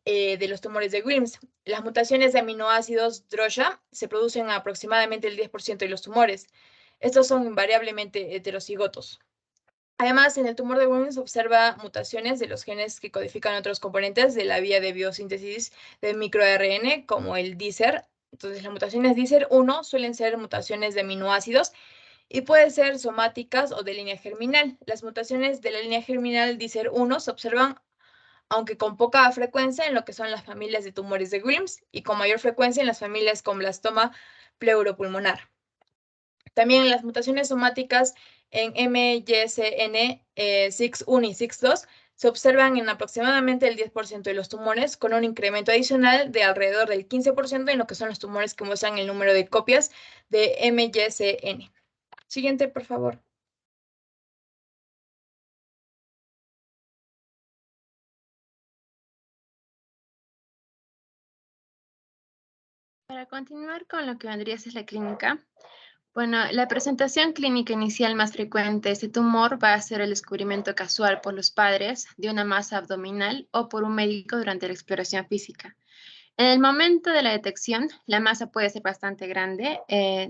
de los tumores de Wilms. Las mutaciones de aminoácidos DROSHA se producen en aproximadamente el 10% de los tumores. Estos son invariablemente heterocigotos. Además, en el tumor de Wilms se observa mutaciones de los genes que codifican otros componentes de la vía de biosíntesis de microARN, como el DICER. Entonces, las mutaciones DICER1 suelen ser mutaciones de aminoácidos y pueden ser somáticas o de línea germinal. Las mutaciones de la línea germinal DICER1 se observan aunque con poca frecuencia en lo que son las familias de tumores de Wilms y con mayor frecuencia en las familias con blastoma pleuropulmonar. También las mutaciones somáticas en MYSN SIX1 y SIX2 se observan en aproximadamente el 10% de los tumores, con un incremento adicional de alrededor del 15% en lo que son los tumores que muestran el número de copias de MYSN. Siguiente, por favor. Para continuar con lo que vendría a ser la clínica, bueno, la presentación clínica inicial más frecuente de este tumor va a ser el descubrimiento casual por los padres de una masa abdominal o por un médico durante la exploración física. En el momento de la detección, la masa puede ser bastante grande.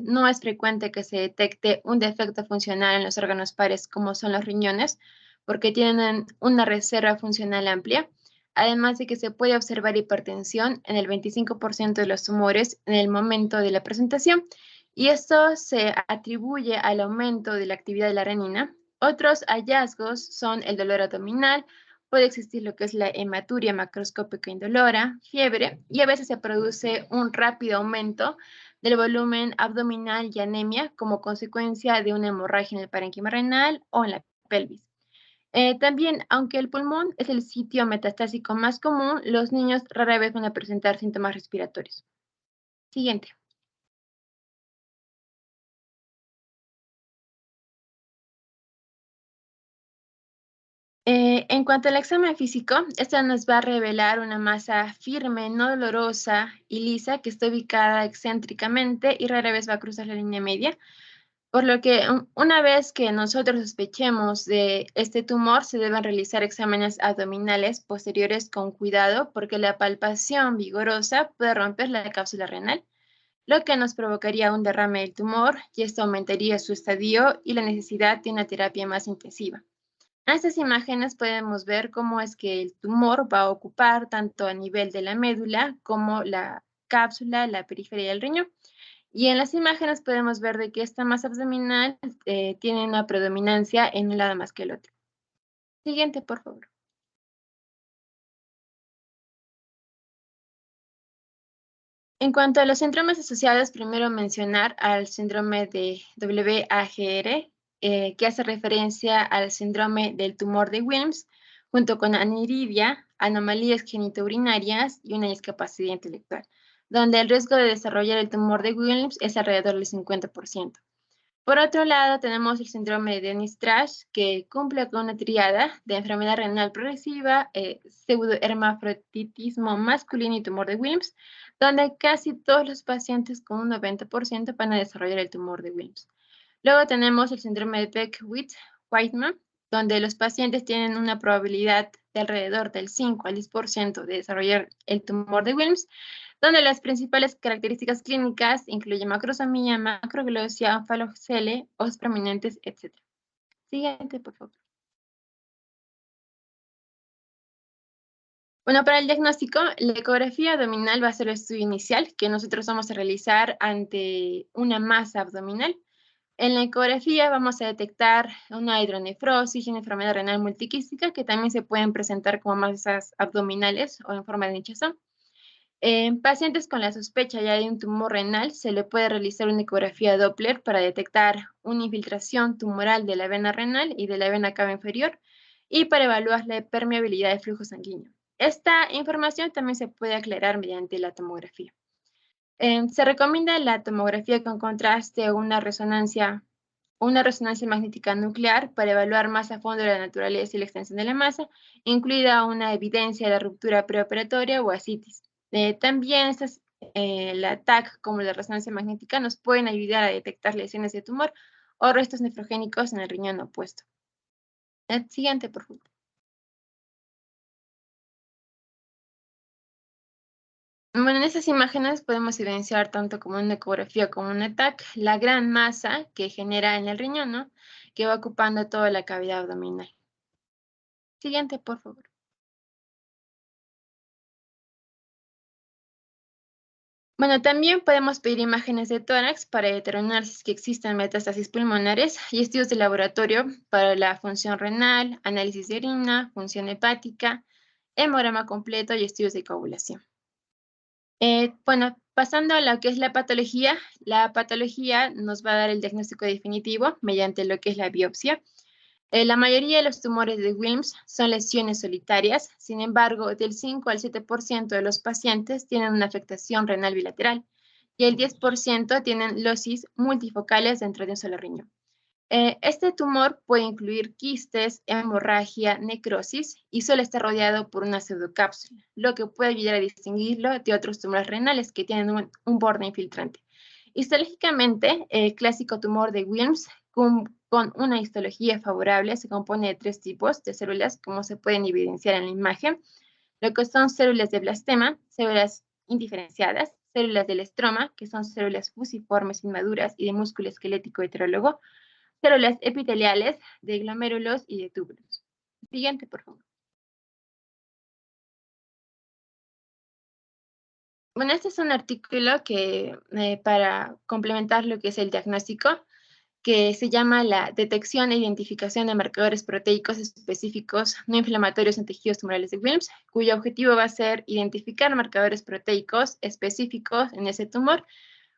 No es frecuente que se detecte un defecto funcional en los órganos pares como son los riñones, porque tienen una reserva funcional amplia. Además de que se puede observar hipertensión en el 25% de los tumores en el momento de la presentación, y esto se atribuye al aumento de la actividad de la renina. Otros hallazgos son el dolor abdominal, puede existir lo que es la hematuria macroscópica indolora, fiebre, y a veces se produce un rápido aumento del volumen abdominal y anemia como consecuencia de una hemorragia en el parénquima renal o en la pelvis. También, aunque el pulmón es el sitio metastásico más común, los niños rara vez van a presentar síntomas respiratorios. Siguiente. En cuanto al examen físico, esta nos va a revelar una masa firme, no dolorosa y lisa que está ubicada excéntricamente y rara vez va a cruzar la línea media. Por lo que una vez que nosotros sospechemos de este tumor, se deben realizar exámenes abdominales posteriores con cuidado porque la palpación vigorosa puede romper la cápsula renal, lo que nos provocaría un derrame del tumor y esto aumentaría su estadio y la necesidad de una terapia más intensiva. En estas imágenes podemos ver cómo es que el tumor va a ocupar tanto a nivel de la médula como la cápsula, la periferia del riñón. Y en las imágenes podemos ver de que esta masa abdominal tiene una predominancia en un lado más que el otro. Siguiente, por favor. En cuanto a los síndromes asociados, primero mencionar al síndrome de WAGR, que hace referencia al síndrome del tumor de Wilms, junto con aniridia, anomalías genitourinarias y una discapacidad intelectual, donde el riesgo de desarrollar el tumor de Wilms es alrededor del 50%. Por otro lado, tenemos el síndrome de Dennis-Trash, que cumple con una triada de enfermedad renal progresiva, pseudohermafroditismo masculino y tumor de Wilms, donde casi todos los pacientes con un 90% van a desarrollar el tumor de Wilms. Luego tenemos el síndrome de Beck-Whiteman, donde los pacientes tienen una probabilidad de alrededor del 5 al 10% de desarrollar el tumor de Wilms, donde las principales características clínicas incluyen macrosomía, macroglosia, onfalocele, ojos prominentes, etc. Siguiente, por favor. Bueno, para el diagnóstico, la ecografía abdominal va a ser el estudio inicial que nosotros vamos a realizar ante una masa abdominal. En la ecografía vamos a detectar una hidronefrosis y una enfermedad renal multiquística que también se pueden presentar como masas abdominales o en forma de hinchazón. En pacientes con la sospecha ya de un tumor renal, se le puede realizar una ecografía Doppler para detectar una infiltración tumoral de la vena renal y de la vena cava inferior y para evaluar la permeabilidad de flujo sanguíneo. Esta información también se puede aclarar mediante la tomografía. Se recomienda la tomografía con contraste o una resonancia magnética nuclear para evaluar más a fondo la naturaleza y la extensión de la masa, incluida una evidencia de ruptura preoperatoria o ascitis. También la TAC como la resonancia magnética nos pueden ayudar a detectar lesiones de tumor o restos nefrogénicos en el riñón opuesto. El siguiente, por favor. Bueno, en estas imágenes podemos evidenciar tanto como una ecografía como una TAC la gran masa que genera en el riñón, ¿no? Que va ocupando toda la cavidad abdominal. Siguiente, por favor. Bueno, también podemos pedir imágenes de tórax para determinar si es que existen metástasis pulmonares y estudios de laboratorio para la función renal, análisis de orina, función hepática, hemograma completo y estudios de coagulación. Bueno, pasando a lo que es la patología nos va a dar el diagnóstico definitivo mediante lo que es la biopsia. La mayoría de los tumores de Wilms son lesiones solitarias, sin embargo, del 5 al 7% de los pacientes tienen una afectación renal bilateral y el 10% tienen losis multifocales dentro de un solo riñón. Este tumor puede incluir quistes, hemorragia, necrosis y suele estar rodeado por una pseudocápsula, lo que puede ayudar a distinguirlo de otros tumores renales que tienen un borde infiltrante. Histológicamente, el clásico tumor de Wilms con una histología favorable se compone de 3 tipos de células, como se pueden evidenciar en la imagen, lo que son células de blastema, células indiferenciadas, células del estroma, que son células fusiformes inmaduras y de músculo esquelético heterólogo, células epiteliales, de glomérulos y de túbulos. Siguiente, por favor. Bueno, este es un artículo que para complementar lo que es el diagnóstico, que se llama la detección e identificación de marcadores proteicos específicos no inflamatorios en tejidos tumorales de Wilms, cuyo objetivo va a ser identificar marcadores proteicos específicos en ese tumor,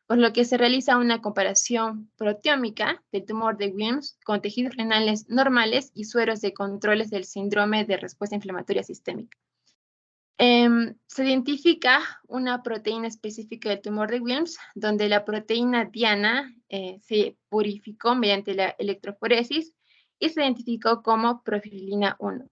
por lo que se realiza una comparación proteómica del tumor de Wilms con tejidos renales normales y sueros de controles del síndrome de respuesta inflamatoria sistémica. Se identifica una proteína específica del tumor de Wilms, donde la proteína diana se purificó mediante la electroforesis y se identificó como profilina 1.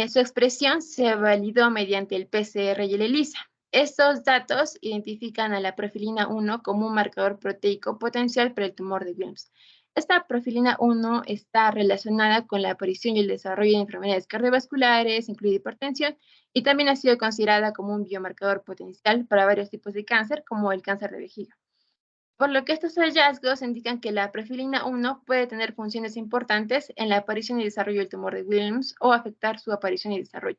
Su expresión se validó mediante el PCR y el ELISA. Estos datos identifican a la profilina 1 como un marcador proteico potencial para el tumor de Wilms. Esta profilina 1 está relacionada con la aparición y el desarrollo de enfermedades cardiovasculares, incluida hipertensión, y también ha sido considerada como un biomarcador potencial para varios tipos de cáncer, como el cáncer de vejiga. Por lo que estos hallazgos indican que la profilina 1 puede tener funciones importantes en la aparición y desarrollo del tumor de Wilms o afectar su aparición y desarrollo.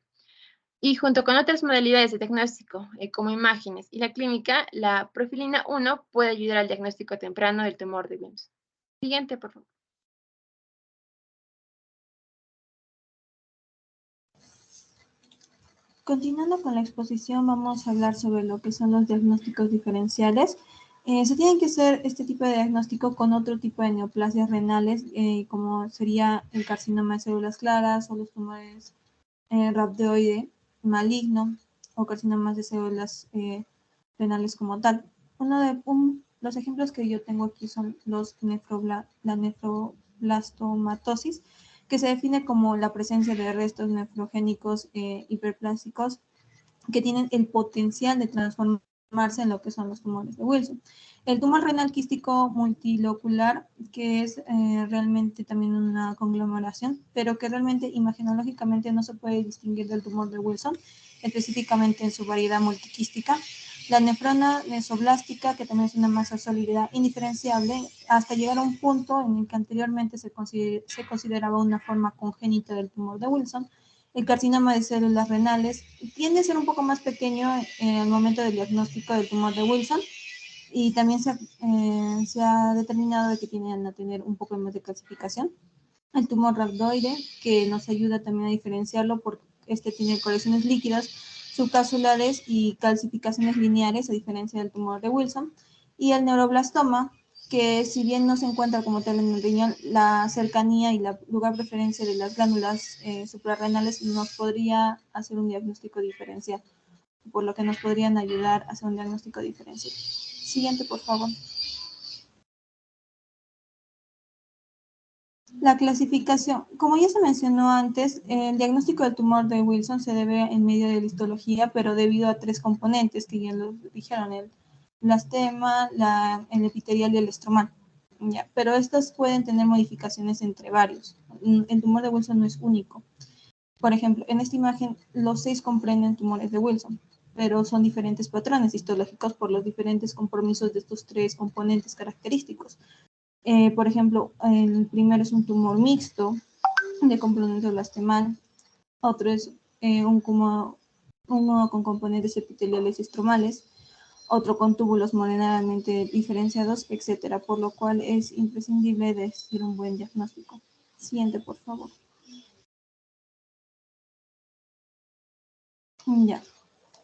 Y junto con otras modalidades de diagnóstico, como imágenes y la clínica, la profilina 1 puede ayudar al diagnóstico temprano del tumor de Wilms. Siguiente, por favor. Continuando con la exposición, vamos a hablar sobre lo que son los diagnósticos diferenciales. Se tiene que hacer este tipo de diagnóstico con otro tipo de neoplasias renales, como sería el carcinoma de células claras o los tumores rhabdoide maligno o carcinomas de células renales como tal. Los ejemplos que yo tengo aquí son la nefroblastomatosis, que se define como la presencia de restos nefrogénicos hiperplásticos que tienen el potencial de transformarse en lo que son los tumores de Wilson. El tumor renal quístico multilocular, que es realmente también una conglomeración, pero que realmente imagenológicamente no se puede distinguir del tumor de Wilson, específicamente en su variedad multiquística. La nefrona mesoblástica, que también es una masa sólida indiferenciable, hasta llegar a un punto en el que anteriormente se consideraba una forma congénita del tumor de Wilson. El carcinoma de células renales tiende a ser un poco más pequeño al momento del diagnóstico del tumor de Wilson, y también se ha determinado de que tienden a tener un poco más de calcificación. El tumor rhabdoide, que nos ayuda también a diferenciarlo porque este tiene colecciones líquidas subcapsulares y calcificaciones lineares, a diferencia del tumor de Wilson. Y el neuroblastoma, que si bien no se encuentra como tal en el riñón, la cercanía y la lugar preferencia de las glándulas suprarrenales nos podría hacer un diagnóstico diferencial, por lo que nos podrían ayudar a hacer un diagnóstico diferencial. Siguiente, por favor. La clasificación. Como ya se mencionó antes, el diagnóstico del tumor de Wilson se debe en medio de la histología, pero debido a tres componentes que ya lo dijeron, el blastema, el epitelial y el estromal. ¿Ya? Pero estos pueden tener modificaciones entre varios. El tumor de Wilson no es único. Por ejemplo, en esta imagen, los 6 comprenden tumores de Wilson, pero son diferentes patrones histológicos por los diferentes compromisos de estos 3 componentes característicos. Por ejemplo, el primero es un tumor mixto de componente blastemal, otro es uno con componentes epiteliales y estromales, otro con túbulos molenarmente diferenciados, etcétera, por lo cual es imprescindible decir un buen diagnóstico. Siguiente, por favor. Ya.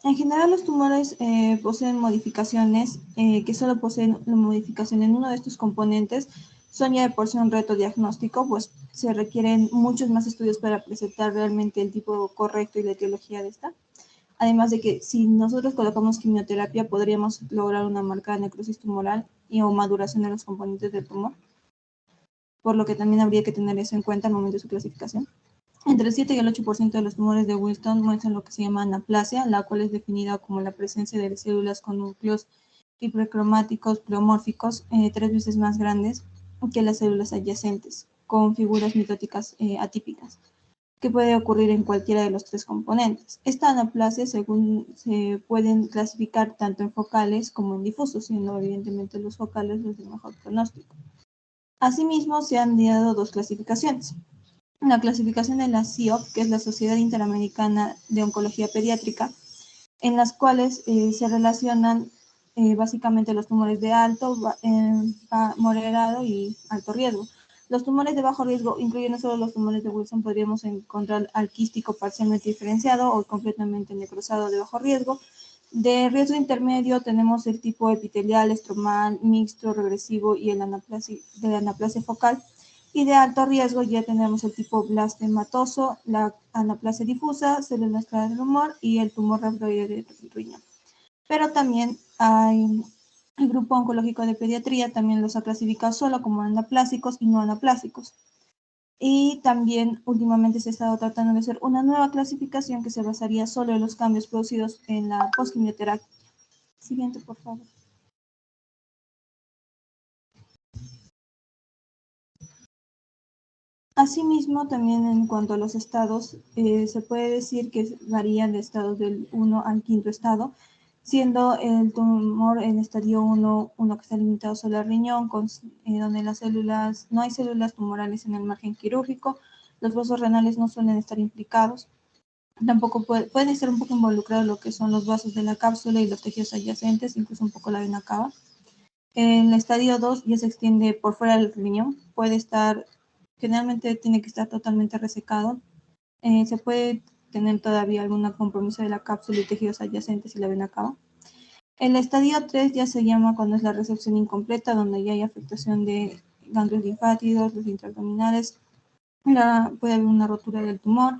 En general, los tumores poseen modificaciones que solo poseen una modificación en uno de estos componentes. Son ya de por sí un reto diagnóstico, pues se requieren muchos más estudios para presentar realmente el tipo correcto y la etiología de esta. Además de que si nosotros colocamos quimioterapia, podríamos lograr una marcada necrosis tumoral o maduración de los componentes del tumor, por lo que también habría que tener eso en cuenta al momento de su clasificación. Entre el 7 y el 8% de los tumores de Wilson muestran lo que se llama anaplasia, la cual es definida como la presencia de células con núcleos hipercromáticos pleomórficos 3 veces más grandes que las células adyacentes, con figuras mitóticas atípicas, que puede ocurrir en cualquiera de los 3 componentes. Esta anaplasia, según se pueden clasificar tanto en focales como en difusos, siendo evidentemente los focales los de mejor pronóstico. Asimismo, se han dado 2 clasificaciones. La clasificación de la CIOP, que es la Sociedad Interamericana de Oncología Pediátrica, en las cuales se relacionan básicamente los tumores de alto, moderado y alto riesgo. Los tumores de bajo riesgo incluyen no solo los tumores de Wilson, podríamos encontrar al quístico parcialmente diferenciado o completamente necrosado de bajo riesgo. De riesgo intermedio tenemos el tipo epitelial, estromal, mixto, regresivo y de la anaplasia focal. Y de alto riesgo ya tenemos el tipo blastematoso, la anaplasia difusa, células claras del tumor y el tumor refractario del riñón. Pero también hay el grupo oncológico de pediatría, también los ha clasificado solo como anaplásicos y no anaplásicos. Y también últimamente se ha estado tratando de hacer una nueva clasificación que se basaría solo en los cambios producidos en la postquimioterapia. Siguiente, por favor. Asimismo, también en cuanto a los estados, se puede decir que varían de estados del 1 al 5º estado, siendo el tumor en estadio 1 uno que está limitado solo al riñón, donde no hay células tumorales en el margen quirúrgico, los vasos renales no suelen estar implicados, tampoco pueden estar un poco involucrados lo que son los vasos de la cápsula y los tejidos adyacentes, incluso un poco la vena cava. En el estadio 2 ya se extiende por fuera del riñón, generalmente tiene que estar totalmente resecado. Se puede tener todavía algún compromiso de la cápsula y tejidos adyacentes y la vena cava. El estadio 3 ya se llama cuando es la resección incompleta, donde ya hay afectación de ganglios linfáticos, los intraabdominales, puede haber una rotura del tumor,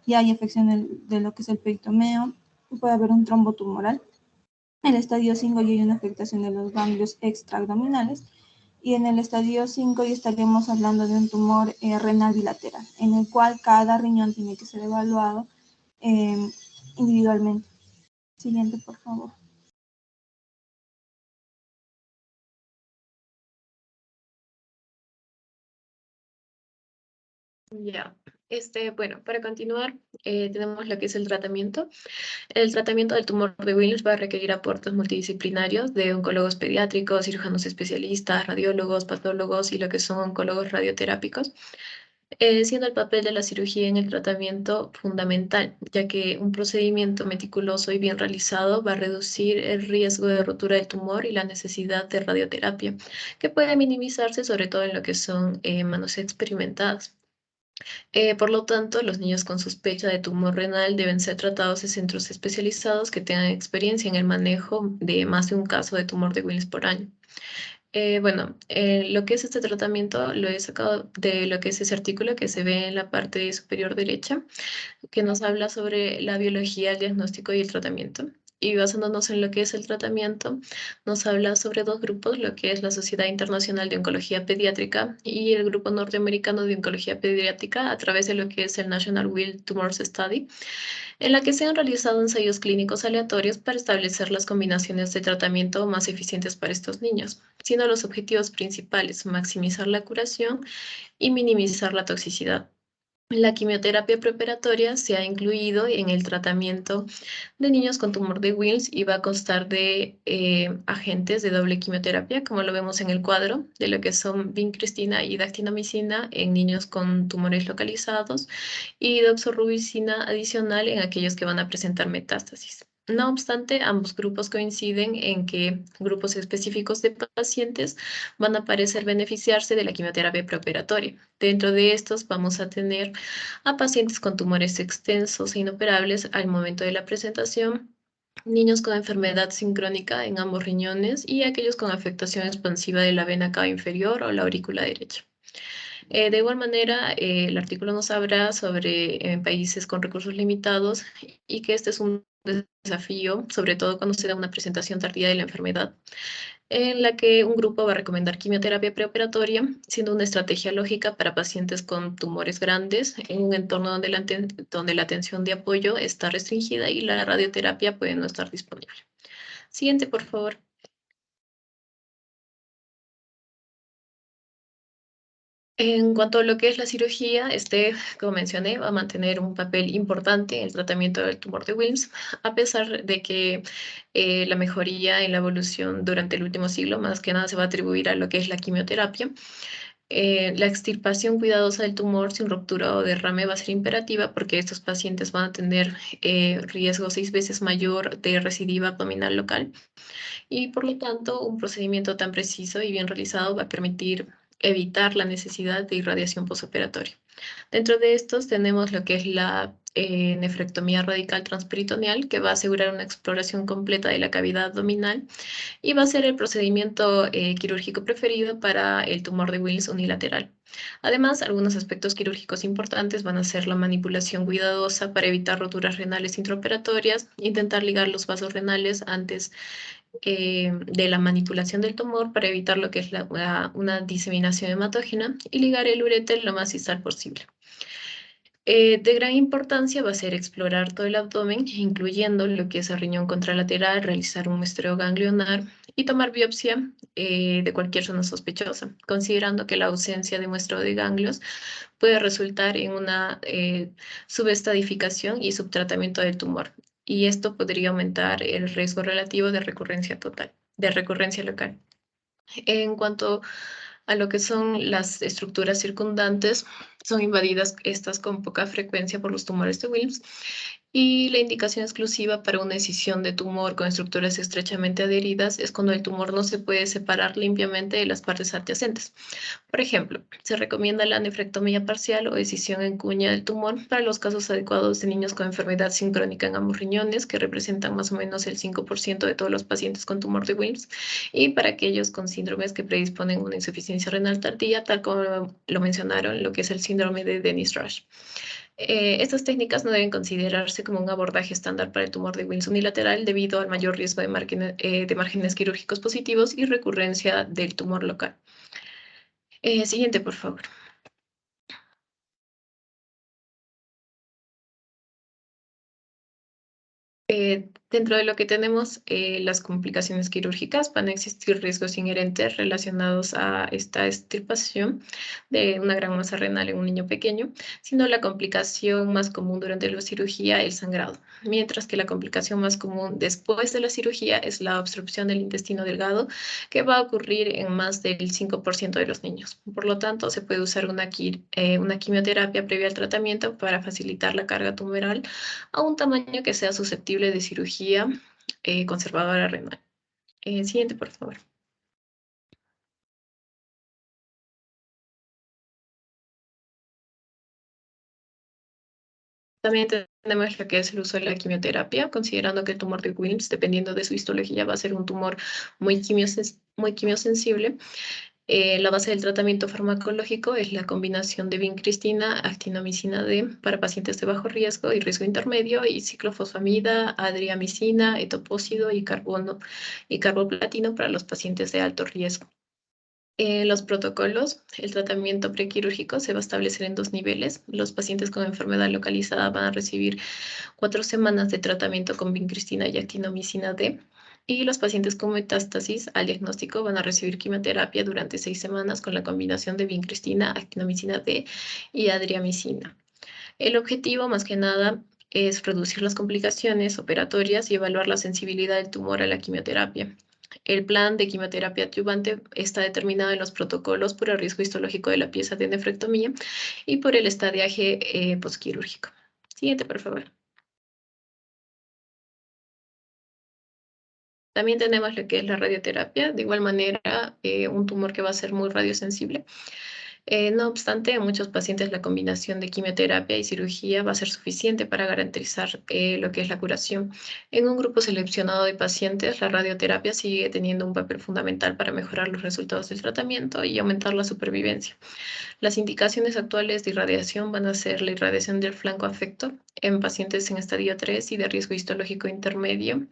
ya hay afección de lo que es el peritomeo, puede haber un trombo tumoral. En el estadio 5 ya hay una afectación de los ganglios extraabdominales. Y en el estadio 5 ya estaríamos hablando de un tumor renal bilateral, en el cual cada riñón tiene que ser evaluado individualmente. Siguiente, por favor. Ya, bueno, para continuar, tenemos lo que es el tratamiento. El tratamiento del tumor de Wilms va a requerir aportes multidisciplinarios de oncólogos pediátricos, cirujanos especialistas, radiólogos, patólogos y lo que son oncólogos radioterápicos, siendo el papel de la cirugía en el tratamiento fundamental, ya que un procedimiento meticuloso y bien realizado va a reducir el riesgo de rotura del tumor y la necesidad de radioterapia, que puede minimizarse sobre todo en lo que son manos experimentadas. Por lo tanto, los niños con sospecha de tumor renal deben ser tratados en centros especializados que tengan experiencia en el manejo de más de un caso de tumor de Wilms por año. Lo que es este tratamiento lo he sacado de lo que es ese artículo que se ve en la parte superior derecha, que nos habla sobre la biología, el diagnóstico y el tratamiento. Y basándonos en lo que es el tratamiento, nos habla sobre dos grupos, lo que es la Sociedad Internacional de Oncología Pediátrica y el Grupo Norteamericano de Oncología Pediátrica a través de lo que es el National Will Tumors Study, en la que se han realizado ensayos clínicos aleatorios para establecer las combinaciones de tratamiento más eficientes para estos niños, siendo los objetivos principales maximizar la curación y minimizar la toxicidad. La quimioterapia preoperatoria se ha incluido en el tratamiento de niños con tumor de Wilms y va a constar de agentes de doble quimioterapia, como lo vemos en el cuadro, de lo que son vincristina y dactinomicina en niños con tumores localizados y doxorubicina adicional en aquellos que van a presentar metástasis. No obstante, ambos grupos coinciden en que grupos específicos de pacientes van a parecer beneficiarse de la quimioterapia preoperatoria. Dentro de estos vamos a tener a pacientes con tumores extensos e inoperables al momento de la presentación, niños con enfermedad sincrónica en ambos riñones y aquellos con afectación expansiva de la vena cava inferior o la aurícula derecha. De igual manera, el artículo nos habla sobre países con recursos limitados y que este es un desafío, sobre todo cuando se da una presentación tardía de la enfermedad, en la que un grupo va a recomendar quimioterapia preoperatoria, siendo una estrategia lógica para pacientes con tumores grandes en un entorno donde la atención de apoyo está restringida y la radioterapia puede no estar disponible. Siguiente, por favor. En cuanto a lo que es la cirugía, como mencioné, va a mantener un papel importante en el tratamiento del tumor de Wilms, a pesar de que la mejoría en la evolución durante el último siglo más que nada se va a atribuir a lo que es la quimioterapia. La extirpación cuidadosa del tumor sin ruptura o derrame va a ser imperativa porque estos pacientes van a tener riesgo 6 veces mayor de recidiva abdominal local y por lo tanto un procedimiento tan preciso y bien realizado va a permitir evitar la necesidad de irradiación posoperatoria. Dentro de estos tenemos lo que es la nefrectomía radical transperitoneal, que va a asegurar una exploración completa de la cavidad abdominal y va a ser el procedimiento quirúrgico preferido para el tumor de Wilms unilateral. Además, algunos aspectos quirúrgicos importantes van a ser la manipulación cuidadosa para evitar roturas renales intraoperatorias, intentar ligar los vasos renales antes de la manipulación del tumor para evitar lo que es una diseminación hematógena y ligar el uréter lo más distal posible. De gran importancia va a ser explorar todo el abdomen, incluyendo lo que es el riñón contralateral, realizar un muestreo ganglionar y tomar biopsia de cualquier zona sospechosa, considerando que la ausencia de muestreo de ganglios puede resultar en una subestadificación y subtratamiento del tumor. Y esto podría aumentar el riesgo relativo de recurrencia total, de recurrencia local. En cuanto a lo que son las estructuras circundantes, son invadidas estas con poca frecuencia por los tumores de Wilms y la indicación exclusiva para una escisión de tumor con estructuras estrechamente adheridas es cuando el tumor no se puede separar limpiamente de las partes adyacentes. Por ejemplo, se recomienda la nefrectomía parcial o escisión en cuña del tumor para los casos adecuados de niños con enfermedad sincrónica en ambos riñones, que representan más o menos el 5% de todos los pacientes con tumor de Wilms, y para aquellos con síndromes que predisponen a una insuficiencia renal tardía, tal como lo mencionaron, lo que es el síndrome de Dennis-Rush. Estas técnicas no deben considerarse como un abordaje estándar para el tumor de Wilms unilateral debido al mayor riesgo de márgenes quirúrgicos positivos y recurrencia del tumor local. Siguiente, por favor. Dentro de lo que tenemos, las complicaciones quirúrgicas, van a existir riesgos inherentes relacionados a esta extirpación de una gran masa renal en un niño pequeño, siendo la complicación más común durante la cirugía el sangrado, mientras que la complicación más común después de la cirugía es la obstrucción del intestino delgado, que va a ocurrir en más del 5% de los niños. Por lo tanto, se puede usar una quimioterapia previa al tratamiento para facilitar la carga tumoral a un tamaño que sea susceptible de cirugía conservadora renal. Siguiente, por favor. También tenemos lo que es el uso de la quimioterapia, considerando que el tumor de Wilms, dependiendo de su histología, va a ser un tumor muy quimiosensible. La base del tratamiento farmacológico es la combinación de vincristina, actinomicina D para pacientes de bajo riesgo y riesgo intermedio, y ciclofosfamida, adriamicina, etopósido y carboplatino para los pacientes de alto riesgo. Los protocolos, el tratamiento prequirúrgico se va a establecer en 2 niveles. Los pacientes con enfermedad localizada van a recibir 4 semanas de tratamiento con vincristina y actinomicina D. Y los pacientes con metástasis al diagnóstico van a recibir quimioterapia durante 6 semanas con la combinación de vincristina, actinomicina D y adriamicina. El objetivo, más que nada, es reducir las complicaciones operatorias y evaluar la sensibilidad del tumor a la quimioterapia. El plan de quimioterapia adyuvante está determinado en los protocolos por el riesgo histológico de la pieza de nefrectomía y por el estadiaje postquirúrgico. Siguiente, por favor. También tenemos lo que es la radioterapia, de igual manera un tumor que va a ser muy radiosensible. No obstante, en muchos pacientes la combinación de quimioterapia y cirugía va a ser suficiente para garantizar lo que es la curación. En un grupo seleccionado de pacientes, la radioterapia sigue teniendo un papel fundamental para mejorar los resultados del tratamiento y aumentar la supervivencia. Las indicaciones actuales de irradiación van a ser la irradiación del flanco afecto en pacientes en estadio 3 y de riesgo histológico intermedio.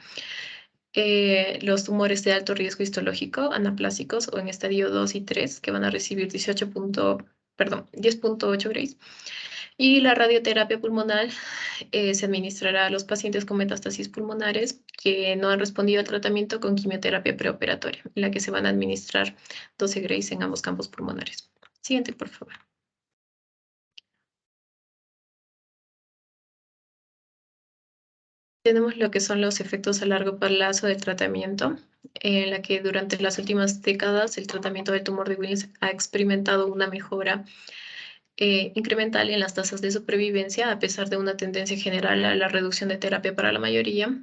Los tumores de alto riesgo histológico, anaplásicos o en estadio 2 y 3, que van a recibir 10.8 grays. Y la radioterapia pulmonar se administrará a los pacientes con metástasis pulmonares que no han respondido al tratamiento con quimioterapia preoperatoria, en la que se van a administrar 12 grays en ambos campos pulmonares. Siguiente, por favor. Tenemos lo que son los efectos a largo plazo del tratamiento, en la que durante las últimas décadas el tratamiento del tumor de Wilms ha experimentado una mejora incremental en las tasas de supervivencia, a pesar de una tendencia general a la reducción de terapia para la mayoría,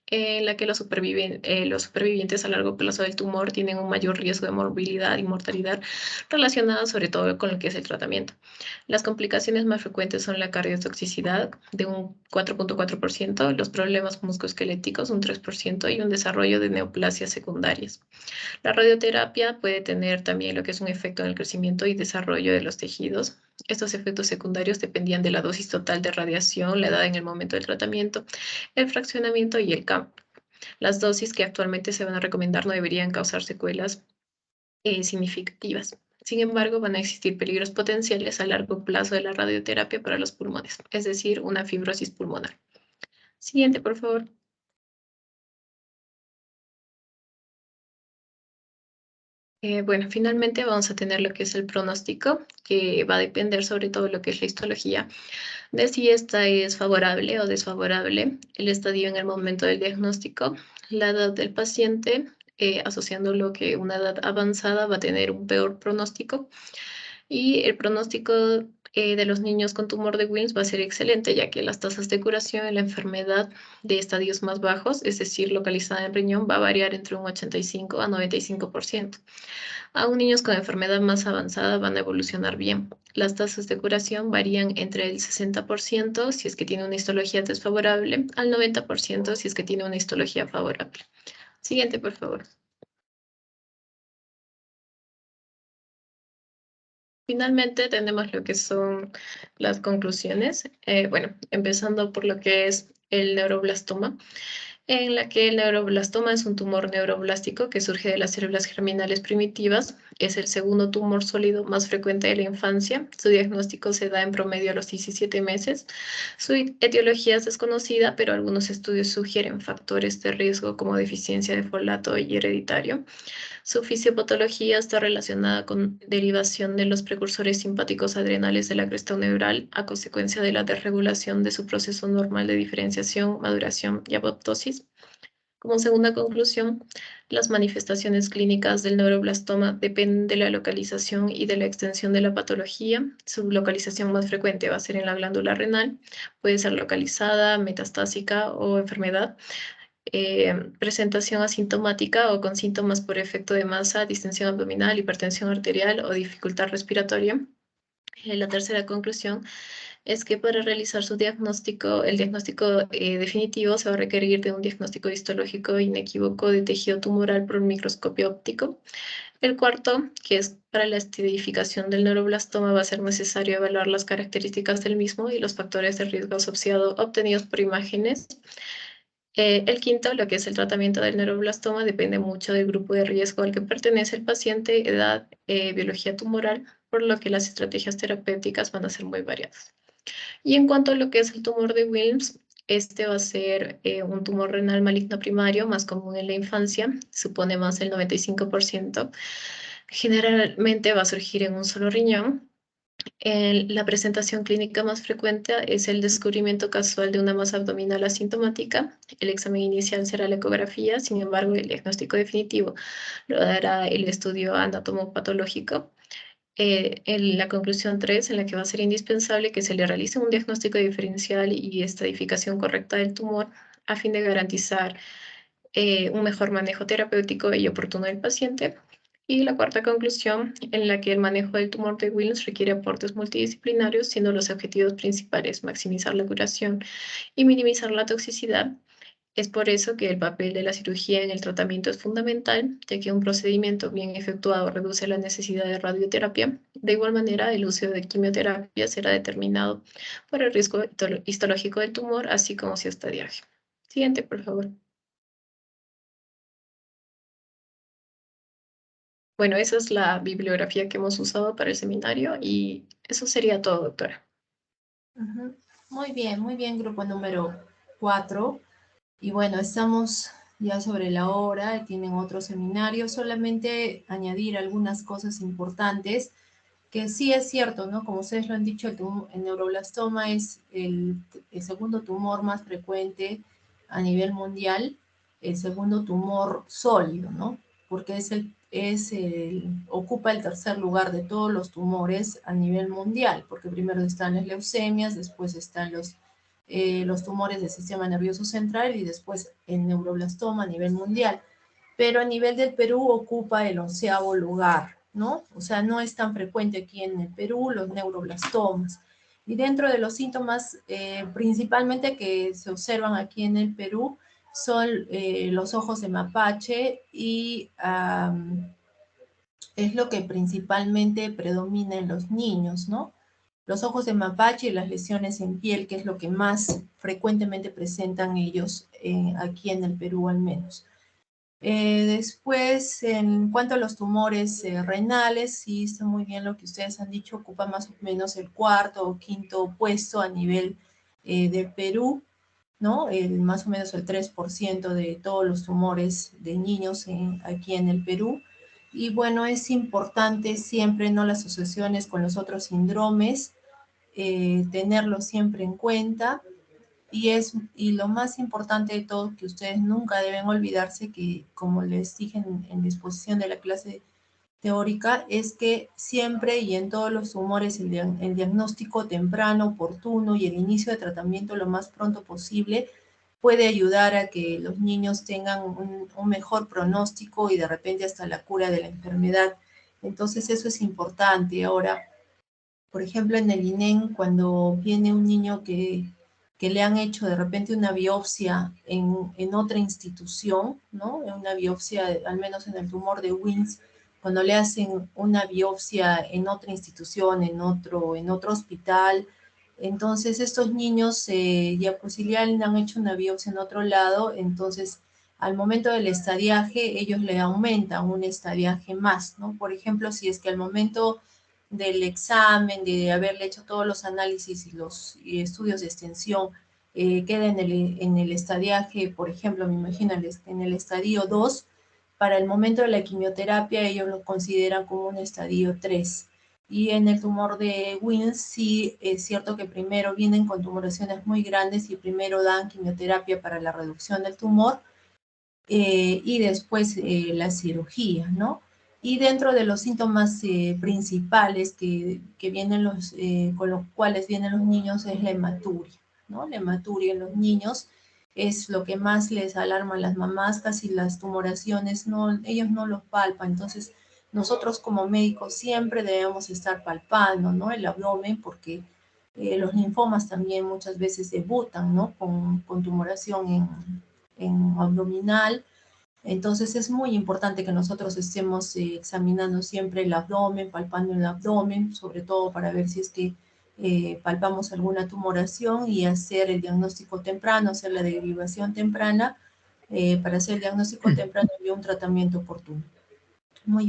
en la que los supervivientes a largo plazo del tumor tienen un mayor riesgo de morbilidad y mortalidad relacionada sobre todo con lo que es el tratamiento. Las complicaciones más frecuentes son la cardiotoxicidad de un 4.4%, los problemas musculoesqueléticos un 3% y un desarrollo de neoplasias secundarias. La radioterapia puede tener también lo que es un efecto en el crecimiento y desarrollo de los tejidos. Estos efectos secundarios dependían de la dosis total de radiación, la edad en el momento del tratamiento, el fraccionamiento y el campo. Las dosis que actualmente se van a recomendar no deberían causar secuelas significativas. Sin embargo, van a existir peligros potenciales a largo plazo de la radioterapia para los pulmones, es decir, una fibrosis pulmonar. Siguiente, por favor. Bueno, finalmente vamos a tener lo que es el pronóstico, que va a depender sobre todo de lo que es la histología, de si esta es favorable o desfavorable, el estadio en el momento del diagnóstico, la edad del paciente, asociándolo que una edad avanzada va a tener un peor pronóstico, y el pronóstico de los niños con tumor de Wilms va a ser excelente, ya que las tasas de curación en la enfermedad de estadios más bajos, es decir, localizada en riñón, va a variar entre un 85 a 95%. Aún niños con enfermedad más avanzada van a evolucionar bien. Las tasas de curación varían entre el 60% si es que tiene una histología desfavorable, al 90% si es que tiene una histología favorable. Siguiente, por favor. Finalmente tenemos lo que son las conclusiones. Bueno, empezando por lo que es el neuroblastoma, en la que el neuroblastoma es un tumor neuroblástico que surge de las células germinales primitivas. Es el segundo tumor sólido más frecuente de la infancia. Su diagnóstico se da en promedio a los 17 meses. Su etiología es desconocida, pero algunos estudios sugieren factores de riesgo como deficiencia de folato y hereditario. Su fisiopatología está relacionada con derivación de los precursores simpáticos adrenales de la cresta neural a consecuencia de la desregulación de su proceso normal de diferenciación, maduración y apoptosis. Como segunda conclusión, las manifestaciones clínicas del neuroblastoma dependen de la localización y de la extensión de la patología. Su localización más frecuente va a ser en la glándula renal, puede ser localizada, metastásica o enfermedad. Presentación asintomática o con síntomas por efecto de masa, distensión abdominal, hipertensión arterial o dificultad respiratoria. La tercera conclusión es que para realizar su diagnóstico, el diagnóstico definitivo se va a requerir de un diagnóstico histológico inequívoco de tejido tumoral por un microscopio óptico. El cuarto, que es para la estadificación del neuroblastoma, va a ser necesario evaluar las características del mismo y los factores de riesgo asociado obtenidos por imágenes. El quinto, lo que es el tratamiento del neuroblastoma, depende mucho del grupo de riesgo al que pertenece el paciente, edad, biología tumoral, por lo que las estrategias terapéuticas van a ser muy variadas. Y en cuanto a lo que es el tumor de Wilms, este va a ser un tumor renal maligno primario, más común en la infancia, supone más del 95%. Generalmente va a surgir en un solo riñón. La presentación clínica más frecuente es el descubrimiento casual de una masa abdominal asintomática. El examen inicial será la ecografía, sin embargo, el diagnóstico definitivo lo dará el estudio anatomopatológico. En la conclusión 3, en la que va a ser indispensable que se le realice un diagnóstico diferencial y estadificación correcta del tumor a fin de garantizar un mejor manejo terapéutico y oportuno del paciente. Y la cuarta conclusión, en la que el manejo del tumor de Wilms requiere aportes multidisciplinarios, siendo los objetivos principales maximizar la curación y minimizar la toxicidad. Es por eso que el papel de la cirugía en el tratamiento es fundamental, ya que un procedimiento bien efectuado reduce la necesidad de radioterapia. De igual manera, el uso de quimioterapia será determinado por el riesgo histológico del tumor, así como su estadiaje. Siguiente, por favor. Bueno, esa es la bibliografía que hemos usado para el seminario y eso sería todo, doctora. Ujú. Muy bien, grupo número 4. Y bueno, estamos ya sobre la hora, tienen otro seminario. Solamente añadir algunas cosas importantes, que sí es cierto, ¿no? Como ustedes lo han dicho, el neuroblastoma es el segundo tumor más frecuente a nivel mundial, el segundo tumor sólido, ¿no? Porque ocupa el tercer lugar de todos los tumores a nivel mundial, porque primero están las leucemias, después están los tumores del sistema nervioso central y después el neuroblastoma a nivel mundial. Pero a nivel del Perú ocupa el 11º lugar, ¿no? O sea, no es tan frecuente aquí en el Perú los neuroblastomas. Y dentro de los síntomas principalmente que se observan aquí en el Perú son los ojos de mapache y es lo que principalmente predomina en los niños, ¿no? Los ojos de mapache y las lesiones en piel, que es lo que más frecuentemente presentan ellos aquí en el Perú al menos. Después, en cuanto a los tumores renales, sí está muy bien lo que ustedes han dicho, ocupa más o menos el 4º o 5º puesto a nivel del Perú, ¿no? Más o menos el 3% de todos los tumores de niños aquí en el Perú. Y bueno, es importante siempre, ¿no? Las asociaciones con los otros síndromes, tenerlo siempre en cuenta. Y lo más importante de todo, que ustedes nunca deben olvidarse, que como les dije en la exposición de la clase teórica, es que siempre y en todos los tumores el diagnóstico temprano, oportuno y el inicio de tratamiento lo más pronto posible puede ayudar a que los niños tengan un mejor pronóstico y de repente hasta la cura de la enfermedad. Entonces eso es importante. Ahora, por ejemplo, en el INEM, cuando viene un niño que le han hecho de repente una biopsia en otra institución, ¿no? Una biopsia, al menos en el tumor de Wilms, cuando le hacen una biopsia en otra institución, en otro hospital, entonces estos niños, ya pues si ya le han hecho una biopsia en otro lado, entonces al momento del estadiaje, ellos le aumentan un estadiaje más, ¿no? Por ejemplo, si es que al momento del examen, de haberle hecho todos los análisis y los estudios de extensión, queda en el estadiaje, por ejemplo, me imagino en el estadio 2, para el momento de la quimioterapia ellos lo consideran como un estadio 3. Y en el tumor de Wilms sí es cierto que primero vienen con tumoraciones muy grandes y primero dan quimioterapia para la reducción del tumor y después la cirugía, ¿no? Y dentro de los síntomas principales que vienen con los cuales vienen los niños es la hematuria, ¿no? La hematuria en los niños es lo que más les alarma a las mamás, casi las tumoraciones, ellos no los palpan, entonces nosotros como médicos siempre debemos estar palpando, ¿no? El abdomen porque Los linfomas también muchas veces debutan, ¿no? Con tumoración en abdominal. Entonces es muy importante que nosotros estemos examinando siempre el abdomen, palpando el abdomen, sobre todo para ver si es que palpamos alguna tumoración y hacer el diagnóstico temprano, hacer la derivación temprana para hacer el diagnóstico temprano y un tratamiento oportuno.